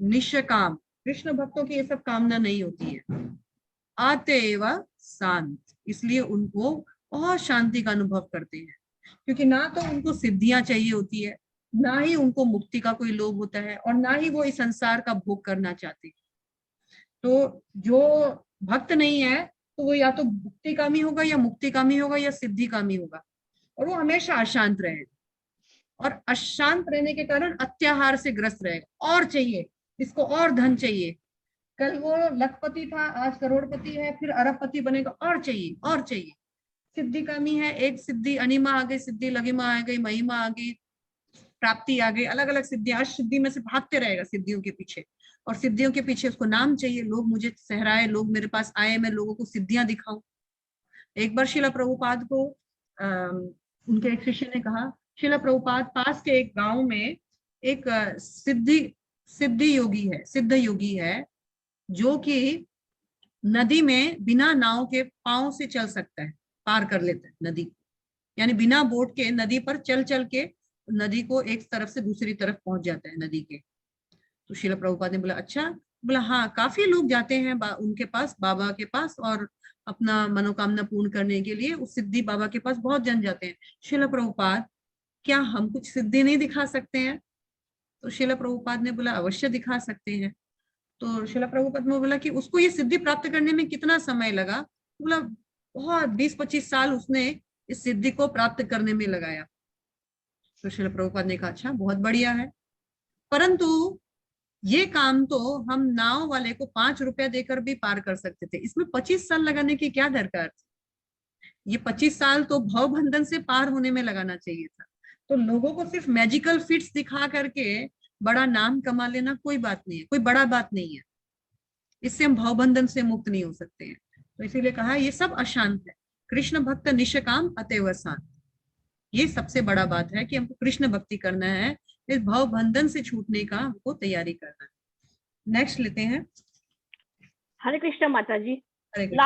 निष्काम, कृष्ण भक्तों की ये सब कामना नहीं होती है। अतएव शांत, इसलिए उनको बहुत शांति का अनुभव करते हैं, क्योंकि ना तो उनको सिद्धियां चाहिए होती है, ना ही उनको मुक्ति का कोई लोभ होता है, और ना ही वो इस संसार का भोग करना चाहते। तो जो भक्त नहीं है तो वो या तो मुक्तिकामी होगा या मुक्तिकामी होगा या सिद्धिकामी होगा, और वो हमेशा अशांत रहेगा। और अशांत रहने के कारण अत्याहार से ग्रस्त रहेगा, और चाहिए इसको, और धन चाहिए। कल वो लखपति था, आज करोड़पति है, फिर अरबपति बनेगा, और चाहिए और चाहिए। सिद्धिकामी है, एक सिद्धि अनिमा आ गई, सिद्धि लघिमा आ गई, महिमा आ गई, प्राप्ति आ गई, अलग अलग सिद्धियां, सिद्धि में से भागते रहेगा सिद्धियों के पीछे। और सिद्धियों के पीछे उसको नाम चाहिए, लोग मुझे सहराए, लोग मेरे पास आए, मैं लोगों को सिद्धियां दिखाऊं। एक बार शिला प्रभुपाद को उनके एक शिष्य ने कहा, शिला प्रभुपाद पास के एक गांव में एक सिद्धि योगी है, सिद्ध योगी है, जो कि नदी में बिना नाव के पांव से चल सकता है, पार कर लेता है नदी को, यानी बिना बोट के नदी पर चल चल के नदी को एक तरफ से दूसरी तरफ पहुंच जाता है नदी के। तो शिला प्रभुपाद ने बोला अच्छा, बोला हाँ, काफी लोग जाते हैं उनके पास, बाबा के पास, और अपना मनोकामना पूर्ण करने के लिए उस सिद्धि बाबा के पास बहुत जन जाते हैं। शिला प्रभुपाद, क्या हम कुछ सिद्धि नहीं दिखा सकते हैं? तो शिला प्रभुपाद ने बोला अवश्य दिखा सकते हैं। तो शिला प्रभुपाद ने बोला कि उसको ये सिद्धि प्राप्त करने में कितना समय लगा? बोला बहुत 20-25 साल उसने इस सिद्धि को प्राप्त करने में लगाया। तो शिला प्रभुपाद ने कहा अच्छा, बहुत बढ़िया है, परंतु ये काम तो हम नाव वाले को 5 रुपया देकर भी पार कर सकते थे, इसमें 25 साल लगाने की क्या दरकार थी? ये 25 साल तो भव बंधन से पार होने में लगाना चाहिए था। तो लोगों को सिर्फ मैजिकल फिट्स दिखा करके बड़ा नाम कमा लेना कोई बात नहीं है, कोई बड़ा बात नहीं है, इससे हम भवबंधन से मुक्त नहीं हो सकते हैं। तो इसीलिए कहा ये सब अशांत है। कृष्ण भक्त निष्काम अतएव शांत, ये सबसे बड़ा बात है कि हमको कृष्ण भक्ति करना है, इस भव बंधन से छूटने का हमको तैयारी करना है। नेक्स्ट लेते हैं। हरे कृष्ण माता जी। हरे कृष्ण।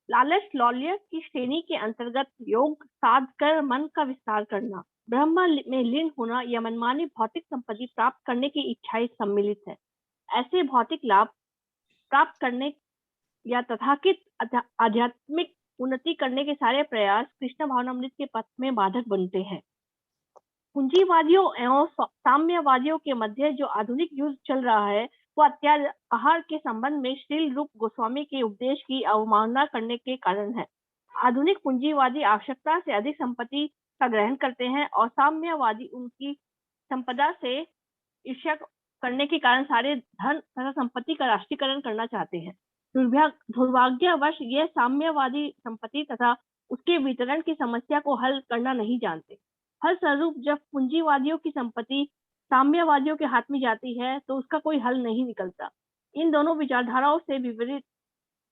लालच लौल्य की श्रेणी के अंतर्गत योग साध कर मन का विस्तार करना, ब्रह्म में लीन होना या मनमानी भौतिक संपत्ति प्राप्त करने की इच्छाएं सम्मिलित है। ऐसे भौतिक लाभ प्राप्त करने या तथाकथित आध्यात्मिक उन्नति करने के सारे प्रयास कृष्ण भावनामृत के पथ में बाधक बनते हैं। पूंजीवादियों एवं साम्यवादियों के मध्य जो आधुनिक युग चल रहा है वो अत्याहार के संबंध में श्रील रूप गोस्वामी के उपदेश की अवमानना करने के कारण है। आधुनिक पूंजीवादी आवश्यकता से अधिक संपत्ति का ग्रहण करते हैं और साम्यवादी उनकी संपदा से ईर्ष्या करने के कारण सारे धन तथा संपत्ति का राष्ट्रीयकरण करना चाहते हैं। दुर्भाग्यवश यह साम्यवादी संपत्ति तथा उसके वितरण की समस्या को हल करना नहीं जानते। फलस्वरूप जब पूंजीवादियों की संपत्ति साम्यवादियों के हाथ में जाती है तो उसका कोई हल नहीं निकलता। इन दोनों विचारधाराओं से विपरीत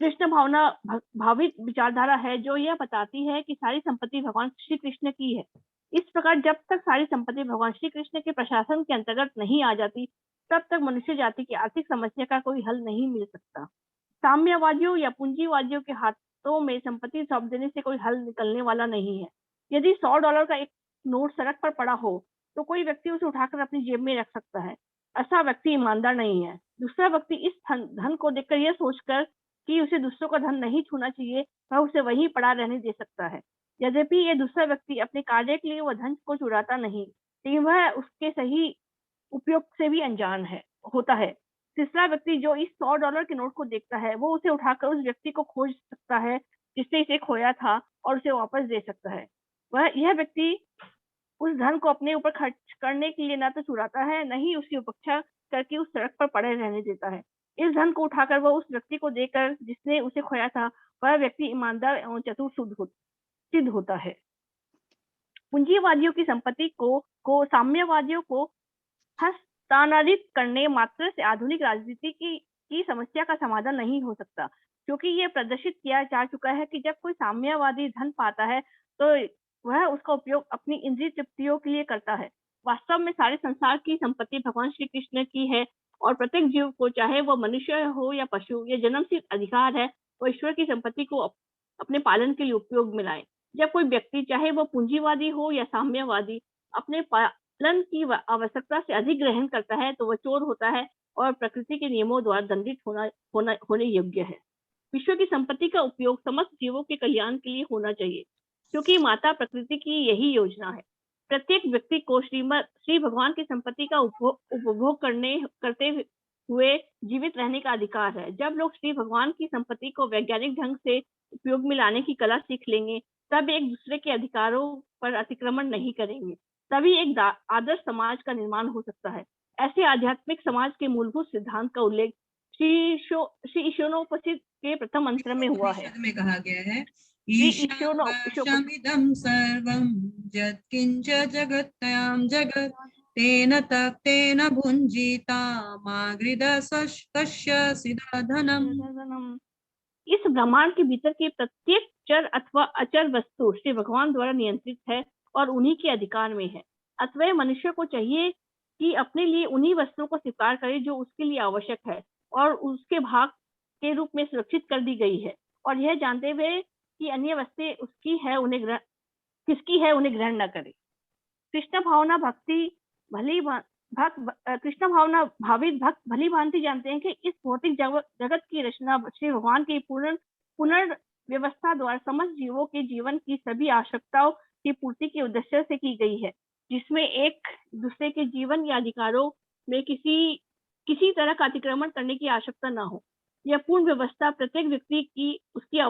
कृष्ण भावना भावित विचारधारा है जो यह बताती है कि सारी संपत्ति भगवान श्री कृष्ण की है। इस प्रकार जब तक सारी संपत्ति भगवान श्री कृष्ण के प्रशासन के अंतर्गत नहीं आ जाती तब तक मनुष्य जाति की आर्थिक समस्या का कोई हल नहीं मिल सकता। साम्यवादियों या पूंजीवादियों के हाथों में संपत्ति सौंप देने से कोई हल निकलने वाला नहीं है। यदि $100 का एक नोट सड़क पर पड़ा हो तो कोई व्यक्ति उसे उठाकर अपनी जेब में रख सकता है। ऐसा व्यक्ति ईमानदार नहीं है। दूसरा व्यक्ति इस धन को देखकर यह सोचकर कि उसे दूसरों का धन नहीं छूना चाहिए, वह उसे वहीं पड़ा रहने दे सकता है। यद्यपि ये दूसरा व्यक्ति अपने कार्य के लिए वह धन को चुराता नहीं, लेकिन वह उसके सही उपयोग से भी अनजान होता है। तीसरा व्यक्ति जो इस $100 के नोट को देखता है, वो उसे उठाकर उस व्यक्ति को खोज सकता है जिसने इसे खोया था और उसे वापस दे सकता है। यह व्यक्ति उस धन को अपने ऊपर खर्च करने के लिए न तो चुराता है, न ही उसकी उपेक्षा करके उस सड़क पर पड़े रहने देता है। इस धन को उठाकर वह उस व्यक्ति को देकर जिसने उसे खोया था, वह व्यक्ति ईमानदार एवं चतुर सिद्ध होता है। पूंजीवादियों की संपत्ति को साम्यवादियों को हस्तांतरित करने मात्र से आधुनिक राजनीति की समस्या का समाधान नहीं हो सकता, क्योंकि यह प्रदर्शित किया जा चुका है कि जब कोई साम्यवादी धन पाता है तो वह उसका उपयोग अपनी इंद्रिय तृप्तियों के लिए करता है। वास्तव में सारे संसार की संपत्ति भगवान श्री कृष्ण की है और प्रत्येक जीव को, चाहे वह मनुष्य हो या पशु, यह जन्मसिद्ध अधिकार है वह ईश्वर की संपत्ति को अपने पालन के लिए उपयोग में लाए। जब कोई व्यक्ति, चाहे वह पूंजीवादी हो या साम्यवादी, अपने पालन की आवश्यकता से अधिक ग्रहण करता है तो वह चोर होता है और प्रकृति के नियमों द्वारा दंडित होने योग्य है। विश्व की संपत्ति का उपयोग समस्त जीवों के कल्याण के लिए होना चाहिए, क्योंकि माता प्रकृति की यही योजना है। प्रत्येक व्यक्ति को श्री भगवान की संपत्ति का उपभोग करते हुए जीवित रहने का अधिकार है। जब लोग श्री भगवान की संपत्ति को वैज्ञानिक ढंग से उपयोग में लाने की कला सीख लेंगे, तब एक दूसरे के अधिकारों पर अतिक्रमण नहीं करेंगे, तभी एक आदर्श समाज का निर्माण हो सकता है। ऐसे आध्यात्मिक समाज के मूलभूत सिद्धांत का उल्लेख श्री ईशोनोपनिषद के प्रथम मंत्र में हुआ है। में कहा गया है, ईशावास्यमिदं सर्वं यत्किंच जगत्यां जगत् तेन तक्तेन भुञ्जीता मागृदस्य सिद्धधनम्। इस ब्रह्मांड के भीतर की प्रत्येक चर अथवा अचर वस्तु श्री भगवान द्वारा नियंत्रित है और उन्हीं के अधिकार में है। अतः मनुष्य को चाहिए कि अपने लिए उन्हीं वस्तुओं को स्वीकार करे जो उसके लिए आवश्यक है और उसके भाग के रूप में सुरक्षित कर दी गई है, और यह जानते हुए कि अन्य वस्तुएं किसकी है उन्हें ग्रहण न करे। कृष्ण भावना भावित भक्त भली भांति जानते हैं कि इस भौतिक जगत की रचना श्री भगवान की पुनर्व्यवस्था द्वारा समस्त जीवों के जीवन की सभी आवश्यकताओं की पूर्ति के उद्देश्य से की गई है, जिसमें एक दूसरे के जीवन या अधिकारों में किसी तरह का अतिक्रमण करने की आवश्यकता न हो। यह पूर्ण व्यवस्था प्रत्येक व्यक्ति की उसकी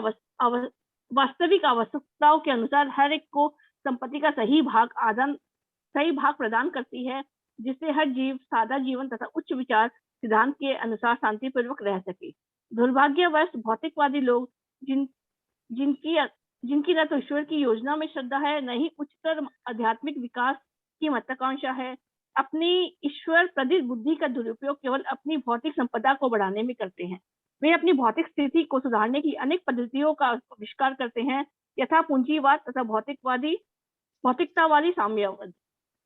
वास्तविक आवश्यकताओं के अनुसार हर एक को संपत्ति का सही भाग प्रदान करती है, जिससे हर जीव सादा जीवन तथा उच्च विचार सिद्धांत के अनुसार शांतिपूर्वक रह सके। दुर्भाग्यवश भौतिकवादी लोग जिनकी न तो ईश्वर की योजना में श्रद्धा है, न ही उच्चतर आध्यात्मिक विकास की महत्वाकांक्षा है, अपनी ईश्वर प्रदत्त बुद्धि का दुरुपयोग केवल अपनी भौतिक संपदा को बढ़ाने में करते हैं। वे अपनी भौतिक स्थिति को सुधारने की अनेक पद्धतियों का आविष्कार करते हैं, यथा पूंजीवाद तथा भौतिकतावादी साम्यवाद।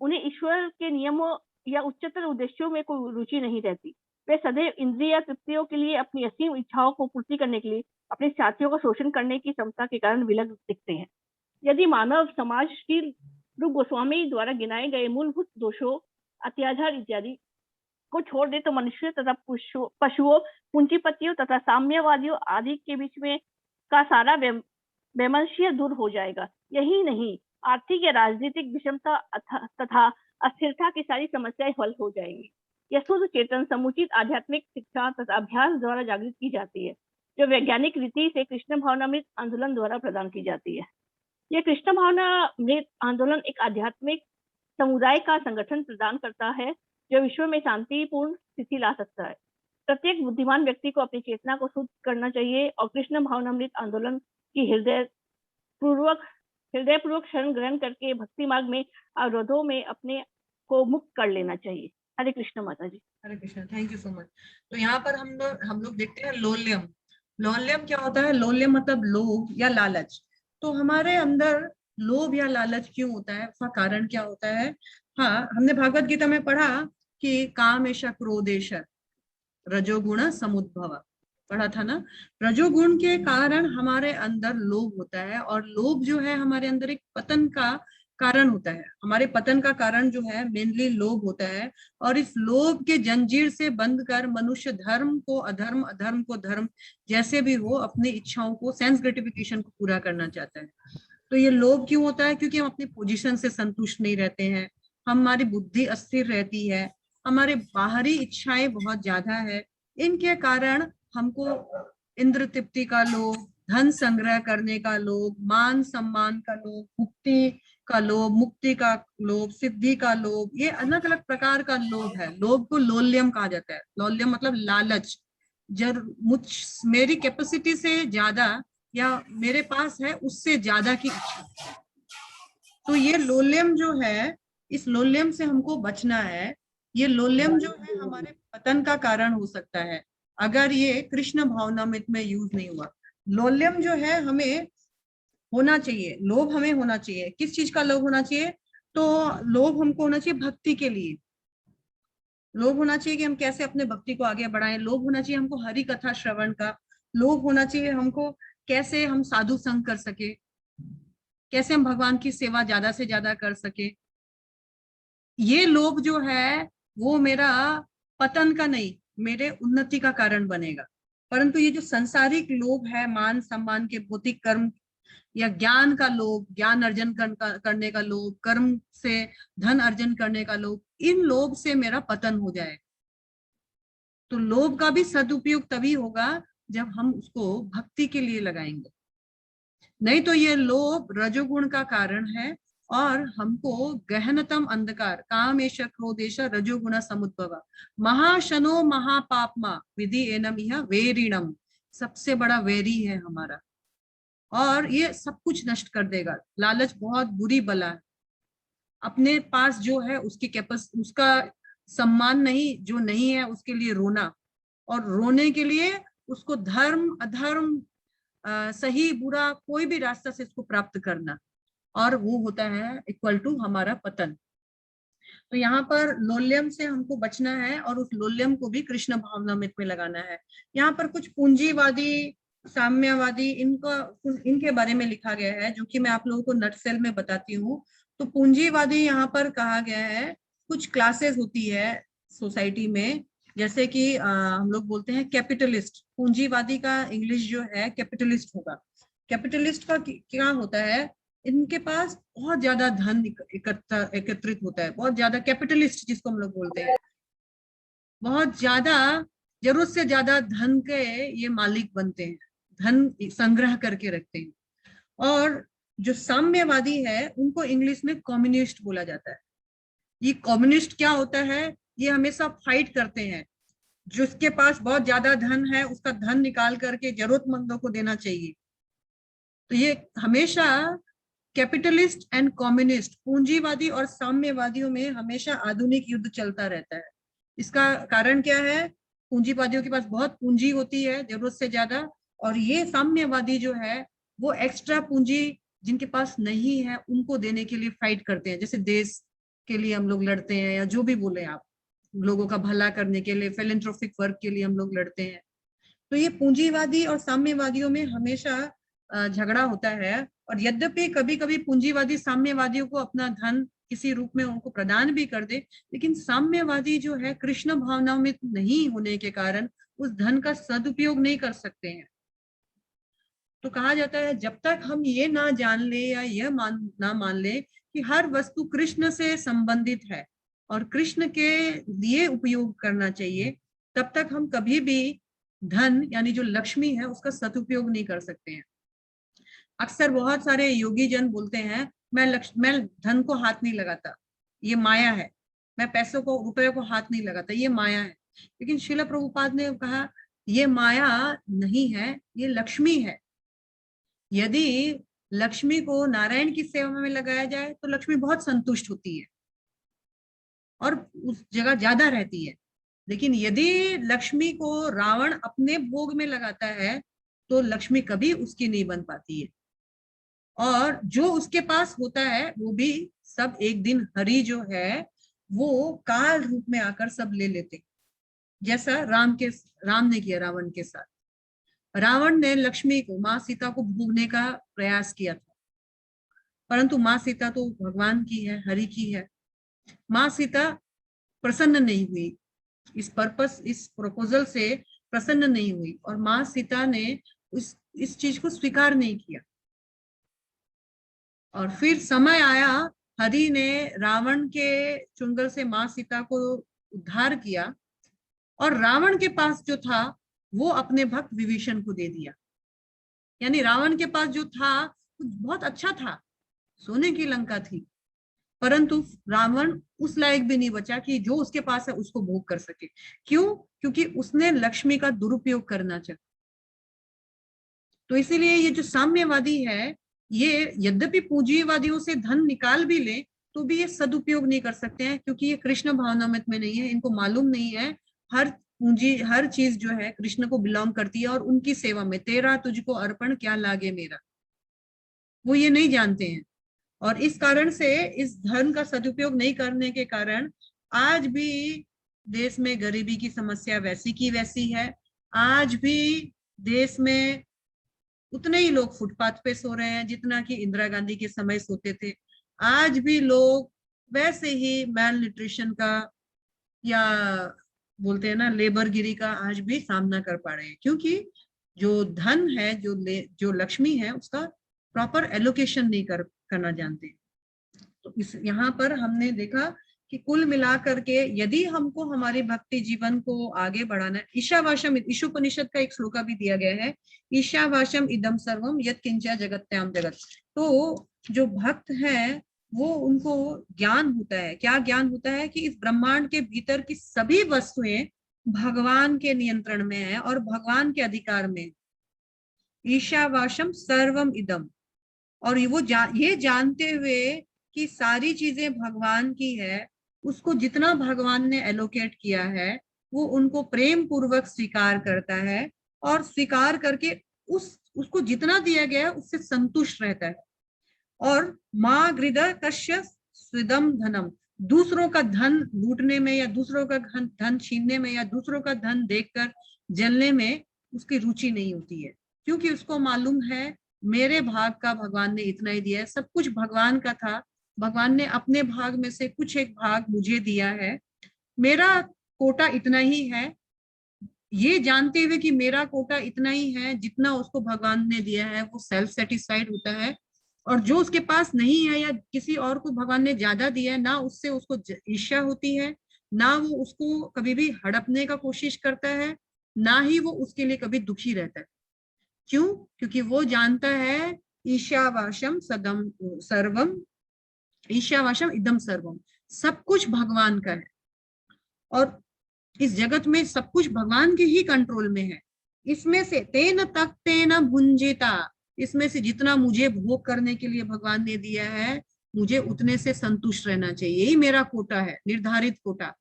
उन्हें ईश्वर के नियमों या उच्चतर उद्देश्यों में कोई रुचि नहीं रहती। वे सदैव इंद्रिय तृप्तियों के लिए अपनी असीम इच्छाओं को पूर्ति करने के लिए अपने साथियों का शोषण करने की क्षमता के कारण विलग दिखते हैं। यदि मानव समाज श्री रूप गोस्वामी द्वारा गिनाए गए मूलभूत दोषों, अत्याचार इत्यादि को छोड़ दे तो मनुष्य तथा पशुओं, पूंजीपतियों तथा साम्यवादियों आदि के बीच में का सारा वैमनस्य दूर हो जाएगा। यही नहीं, आर्थिक या राजनीतिक विषमता तथा अस्थिरता की सारी समस्याएं हल हो जाएंगी। यह शुद्ध चेतन समुचित आध्यात्मिक शिक्षा तथा अभ्यास द्वारा जागृत की जाती है, जो वैज्ञानिक रीति से कृष्ण भावनामृत आंदोलन द्वारा प्रदान की जाती है। यह कृष्ण भावनामृत आंदोलन एक आध्यात्मिक समुदाय का संगठन प्रदान करता है, जो विश्व में शांतिपूर्ण स्थिति ला सकता है। प्रत्येक बुद्धिमान व्यक्ति को अपनी चेतना को शुद्ध करना चाहिए और कृष्ण भावनामृत आंदोलन की हृदयपूर्वक शरण ग्रहण करके भक्ति मार्ग में अवरोधों में अपने को मुक्त कर लेना चाहिए। हरे कृष्ण माता जी। Hare Krishna, thank you so much. तो यहाँ पर हम लोग देखते हैं लोल्यम। लोल्यम क्या होता है? लोल्यम मतलब लोभ या लालच। तो हमारे अंदर लोभ या लालच क्यों होता है, उसका कारण क्या होता है? हाँ, हमने भागवत गीता में पढ़ा कि कामेश क्रोधेश रजोगुण समुद्भव, पढ़ा था ना। रजोगुण के कारण हमारे अंदर लोभ होता है, और लोभ जो है हमारे अंदर एक पतन का कारण होता है। हमारे पतन का कारण जो है मेनली लोभ होता है, और इस लोभ के जंजीर से बंध कर मनुष्य धर्म को अधर्म, अधर्म को धर्म, जैसे भी हो अपनी इच्छाओं को, सेंस ग्रेटिफिकेशन को पूरा करना चाहता है। तो ये लोभ क्यों होता है? क्योंकि हम अपनी पोजीशन से संतुष्ट नहीं रहते हैं, हमारी बुद्धि अस्थिर रहती है, हमारे बाहरी इच्छाएं बहुत ज्यादा है। इनके कारण हमको इंद्र तृप्ति का लोभ, धन संग्रह करने का लोभ, मान सम्मान का लोभ, मुक्ति का लोभ, मुक्ति का लोभ, सिद्धि का लोभ, ये अलग अलग प्रकार का लोभ है। लोभ को लोल्यम कहा जाता है। लोल्यम मतलब लालच, जब मेरी कैपेसिटी से ज्यादा या मेरे पास है उससे ज्यादा की इच्छा। तो ये लोल्यम जो है, इस लोल्यम से हमको बचना है। ये लोल्यम जो है हमारे पतन का कारण हो सकता है अगर ये कृष्ण भावनामृत में यूज नहीं हुआ। लोल्यम जो है हमें होना चाहिए, लोभ हमें होना चाहिए। किस चीज का लोभ होना चाहिए? तो लोभ हमको होना चाहिए भक्ति के लिए। लोभ होना चाहिए कि हम कैसे अपने भक्ति को आगे बढ़ाएं। लोभ होना चाहिए हमको हरि कथा श्रवण का। लोभ होना चाहिए हमको कैसे हम साधु संग कर सके, कैसे हम भगवान की सेवा ज्यादा से ज्यादा कर सके। ये लोभ जो है वो मेरा पतन का नहीं, मेरे उन्नति का कारण बनेगा। परंतु ये जो संसारिक लोभ है, मान सम्मान के भौतिक कर्म या ज्ञान का लोभ, ज्ञान अर्जन करने का लोभ, कर्म से धन अर्जन करने का लोभ, इन लोभ से मेरा पतन हो जाए। तो लोभ का भी सदुपयोग तभी होगा जब हम उसको भक्ति के लिए लगाएंगे। नहीं तो ये लोभ रजोगुण का कारण है और हमको गहनतम अंधकार कामेश क्रोधेश रजोगुण समुद्भव महाशनो महापापमा विधि एनम यह वेरिणम, सबसे बड़ा वेरी है हमारा और ये सब कुछ नष्ट कर देगा। लालच बहुत बुरी बला है। अपने पास जो है उसकी उसका सम्मान नहीं, जो नहीं है उसके लिए रोना, और रोने के लिए उसको धर्म अधर्म सही बुरा कोई भी रास्ता से इसको प्राप्त करना, और वो होता है इक्वल टू हमारा पतन। तो यहाँ पर लोल्यम से हमको बचना है और उस लोल्यम को भी कृष्ण भावनामृत में लगाना है। यहाँ पर कुछ पूंजीवादी, साम्यवादी, इनके बारे में लिखा गया है जो कि मैं आप लोगों को नटसेल में बताती हूँ। तो पूंजीवादी यहाँ पर कहा गया है, कुछ क्लासेस होती है सोसाइटी में, जैसे कि हम लोग बोलते हैं कैपिटलिस्ट। पूंजीवादी का इंग्लिश जो है कैपिटलिस्ट होगा। कैपिटलिस्ट का क्या होता है? इनके पास बहुत ज्यादा धन एकत्रित होता है, बहुत ज्यादा, कैपिटलिस्ट जिसको हम लोग बोलते हैं, बहुत ज्यादा जरूरत से ज्यादा धन के ये मालिक बनते हैं, धन संग्रह करके रखते हैं। और जो साम्यवादी है उनको इंग्लिश में कम्युनिस्ट बोला जाता है। ये कम्युनिस्ट क्या होता है? ये हमेशा फाइट करते हैं, जिसके पास बहुत ज्यादा धन है उसका धन निकाल करके जरूरतमंदों को देना चाहिए। तो ये हमेशा कैपिटलिस्ट एंड कम्युनिस्ट, पूंजीवादी और साम्यवादियों में हमेशा आधुनिक युद्ध चलता रहता है। इसका कारण क्या है? पूंजीवादियों के पास बहुत पूंजी होती है जरूरत से ज्यादा, और ये साम्यवादी जो है वो एक्स्ट्रा पूंजी जिनके पास नहीं है उनको देने के लिए फाइट करते हैं। जैसे देश के लिए हम लोग लड़ते हैं, या जो भी बोले आप, लोगों का भला करने के लिए, फिलेंथ्रोपिक वर्क के लिए हम लोग लड़ते हैं। तो ये पूंजीवादी और साम्यवादियों में हमेशा झगड़ा होता है। और यद्यपि कभी कभी पूंजीवादी साम्यवादियों को अपना धन किसी रूप में उनको प्रदान भी कर दे, लेकिन साम्यवादी जो है कृष्ण भावनामृत नहीं होने के कारण उस धन का सदुपयोग नहीं कर सकते हैं। तो कहा जाता है जब तक हम ये ना जान ले या यह ना मान ले कि हर वस्तु कृष्ण से संबंधित है और कृष्ण के लिए उपयोग करना चाहिए, तब तक हम कभी भी धन यानी जो लक्ष्मी है उसका सदुपयोग नहीं कर सकते हैं। अक्सर बहुत सारे योगी जन बोलते हैं मैं धन को हाथ नहीं लगाता, ये माया है, मैं पैसों को, रुपयों को हाथ नहीं लगाता, ये माया है। लेकिन श्रील प्रभुपाद ने कहा ये माया नहीं है, ये लक्ष्मी है। यदि लक्ष्मी को नारायण की सेवा में लगाया जाए तो लक्ष्मी बहुत संतुष्ट होती है और उस जगह ज्यादा रहती है। लेकिन यदि लक्ष्मी को रावण अपने भोग में लगाता है तो लक्ष्मी कभी उसकी नहीं बन पाती है, और जो उसके पास होता है वो भी सब एक दिन हरि जो है वो काल रूप में आकर सब ले लेते, जैसा राम ने किया रावण के साथ। रावण ने लक्ष्मी को, माँ सीता को भोगने का प्रयास किया था, परंतु माँ सीता तो भगवान की है, हरि की है। माँ सीता प्रसन्न नहीं हुई, इस प्रपोजल से प्रसन्न नहीं हुई, और माँ सीता ने इस चीज को स्वीकार नहीं किया। और फिर समय आया, हरि ने रावण के चुंगल से माँ सीता को उद्धार किया और रावण के पास जो था वो अपने भक्त विभीषण को दे दिया। यानी रावण के पास जो था बहुत अच्छा था, सोने की लंका थी, परंतु रावण उस लायक भी नहीं बचा कि जो उसके पास है उसको भोग कर सके। क्यों? क्योंकि उसने लक्ष्मी का दुरुपयोग करना चाहा। तो इसीलिए ये जो साम्यवादी है, ये यद्यपि पूंजीवादियों से धन निकाल भी ले तो भी ये सदुपयोग नहीं कर सकते हैं, क्योंकि ये कृष्ण भावनामृत में नहीं है। इनको मालूम नहीं है हर पूंजी, हर चीज जो है कृष्ण को बिलोंग करती है और उनकी सेवा में। तेरा तुझको अर्पण क्या लागे मेरा, वो ये नहीं जानते हैं। और इस कारण से, इस धन का सदुपयोग नहीं करने के कारण आज भी देश में गरीबी की समस्या वैसी की वैसी है। आज भी देश में उतने ही लोग फुटपाथ पे सो रहे हैं जितना कि इंदिरा गांधी के समय सोते थे। आज भी लोग वैसे ही मैल न्यूट्रिशन का या बोलते हैं ना लेबरगिरी का आज भी सामना कर पा रहे हैं, क्योंकि जो धन है, जो लक्ष्मी है, उसका प्रॉपर एलोकेशन नहीं करना जानते। तो इस यहाँ पर हमने देखा कि कुल मिलाकर के यदि हमको हमारे भक्ति जीवन को आगे बढ़ाना है, ईशावासम, ईशोपनिषद का एक श्लोका भी दिया गया है, ईशावासम इदम सर्वम यत् किंचा जगत्याम जगत। तो जो भक्त है वो, उनको ज्ञान होता है। क्या ज्ञान होता है? कि इस ब्रह्मांड के भीतर की सभी वस्तुएं भगवान के नियंत्रण में है और भगवान के अधिकार में। ईशावासम सर्वम इदम, और वो ये जानते हुए कि सारी चीजें भगवान की है, उसको जितना भगवान ने एलोकेट किया है वो उनको प्रेम पूर्वक स्वीकार करता है और स्वीकार करके उसको जितना दिया गया है उससे संतुष्ट रहता है। और माँ गृध कश्य स्विदम धनम, दूसरों का धन लूटने में या दूसरों का धन छीनने में या दूसरों का धन देखकर जलने में उसकी रुचि नहीं होती है, क्योंकि उसको मालूम है मेरे भाग का भगवान ने इतना ही दिया है। सब कुछ भगवान का था, भगवान ने अपने भाग में से कुछ एक भाग मुझे दिया है, मेरा कोटा इतना ही है। ये जानते हुए कि मेरा कोटा इतना ही है जितना उसको भगवान ने दिया है, वो सेल्फ सेटिस्फाइड होता है। और जो उसके पास नहीं है या किसी और को भगवान ने ज्यादा दिया है, ना उससे उसको ईर्ष्या होती है, ना वो उसको कभी भी हड़पने का कोशिश करता है, ना ही वो उसके लिए कभी दुखी रहता है। क्यों? क्योंकि वो जानता है ईशावासम सदम सर्वम, ईशावासम इदम सर्वम, सब कुछ भगवान का है और इस जगत में सब कुछ भगवान के ही कंट्रोल में है। इसमें से तेन तक तेन भुंजिता, इसमें से जितना मुझे भोग करने के लिए भगवान ने दिया है, मुझे उतने से संतुष्ट रहना चाहिए, यही मेरा कोटा है, निर्धारित कोटा।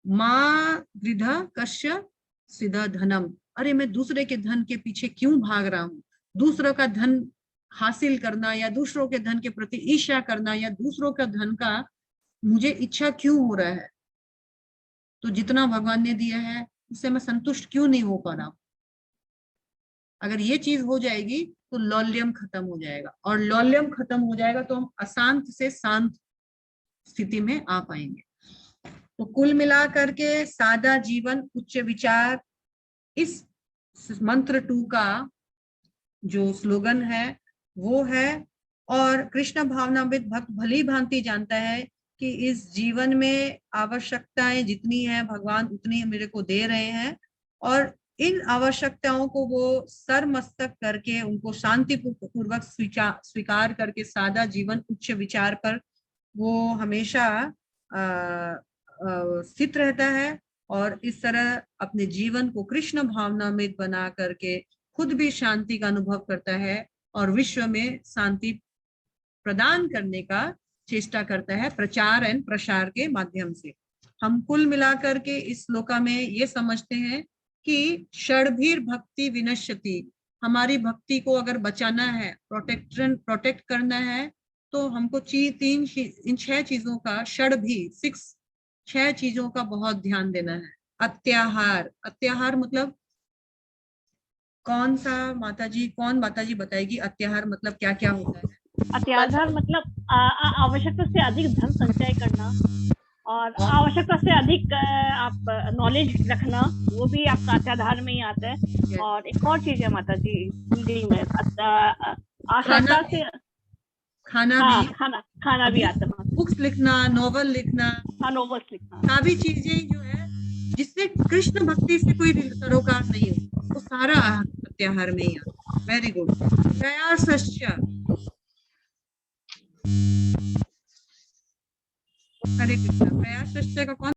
माँ गृध कश्य सिद्ध धनम, अरे मैं दूसरे के धन के पीछे क्यों भाग रहा हूँ? दूसरों का धन हासिल करना या दूसरों के धन के प्रति ईर्ष्या करना या दूसरों का धन का मुझे इच्छा क्यों हो रहा है? तो जितना भगवान ने दिया है उससे मैं संतुष्ट क्यों नहीं हो पा रहा हूं? अगर ये चीज हो जाएगी तो लौल्यम खत्म हो जाएगा, और लौल्यम खत्म हो जाएगा तो हम अशांत से शांत स्थिति में आ पाएंगे। तो कुल मिला करके सादा जीवन उच्च विचार, इस मंत्र 2 का जो स्लोगन है वो है। और कृष्ण भावनामृत भक्त भली भांति जानता है कि इस जीवन में आवश्यकताएं जितनी है भगवान उतनी मेरे को दे रहे हैं, और इन आवश्यकताओं को वो सर मस्तक करके उनको शांति पूर्वक स्वीकार करके सादा जीवन उच्च विचार पर वो हमेशा स्थित रहता है और इस तरह अपने जीवन को कृष्ण भावनामृत बना करके खुद भी शांति का अनुभव करता है और विश्व में शांति प्रदान करने का चेष्टा करता है प्रचार एवं प्रसार के माध्यम से। हम कुल मिलाकर के इस श्लोका में ये समझते हैं कि षड्भीर भक्ति विनश्यति, हमारी भक्ति को अगर बचाना है, प्रोटेक्ट करना है, तो हमको इन 6 चीजों का, षड्भीर 6 चीजों का बहुत ध्यान देना है। अत्याहार, अत्याहार मतलब कौन माताजी बताएगी अत्याहार मतलब क्या क्या होता है? अत्याचार मतलब आवश्यकता से अधिक धन संचय करना और आवश्यकता से अधिक आप नॉलेज रखना, वो भी आपका अत्याधार में ही आता है। और एक और चीज है माता जी, में आशंका से खाना हाँ, भी, खाना भी आता है, बुक्स लिखना, नॉवल लिखना, हाँ, नॉवेल्स लिखना। सभी चीजें जो है जिससे कृष्ण भक्ति से कोई सरोकार नहीं हो, वो सारा प्रत्याहार में ही आता। Very good. प्रयासश्च, हरे कृष्ण। प्रयासश्च का कौन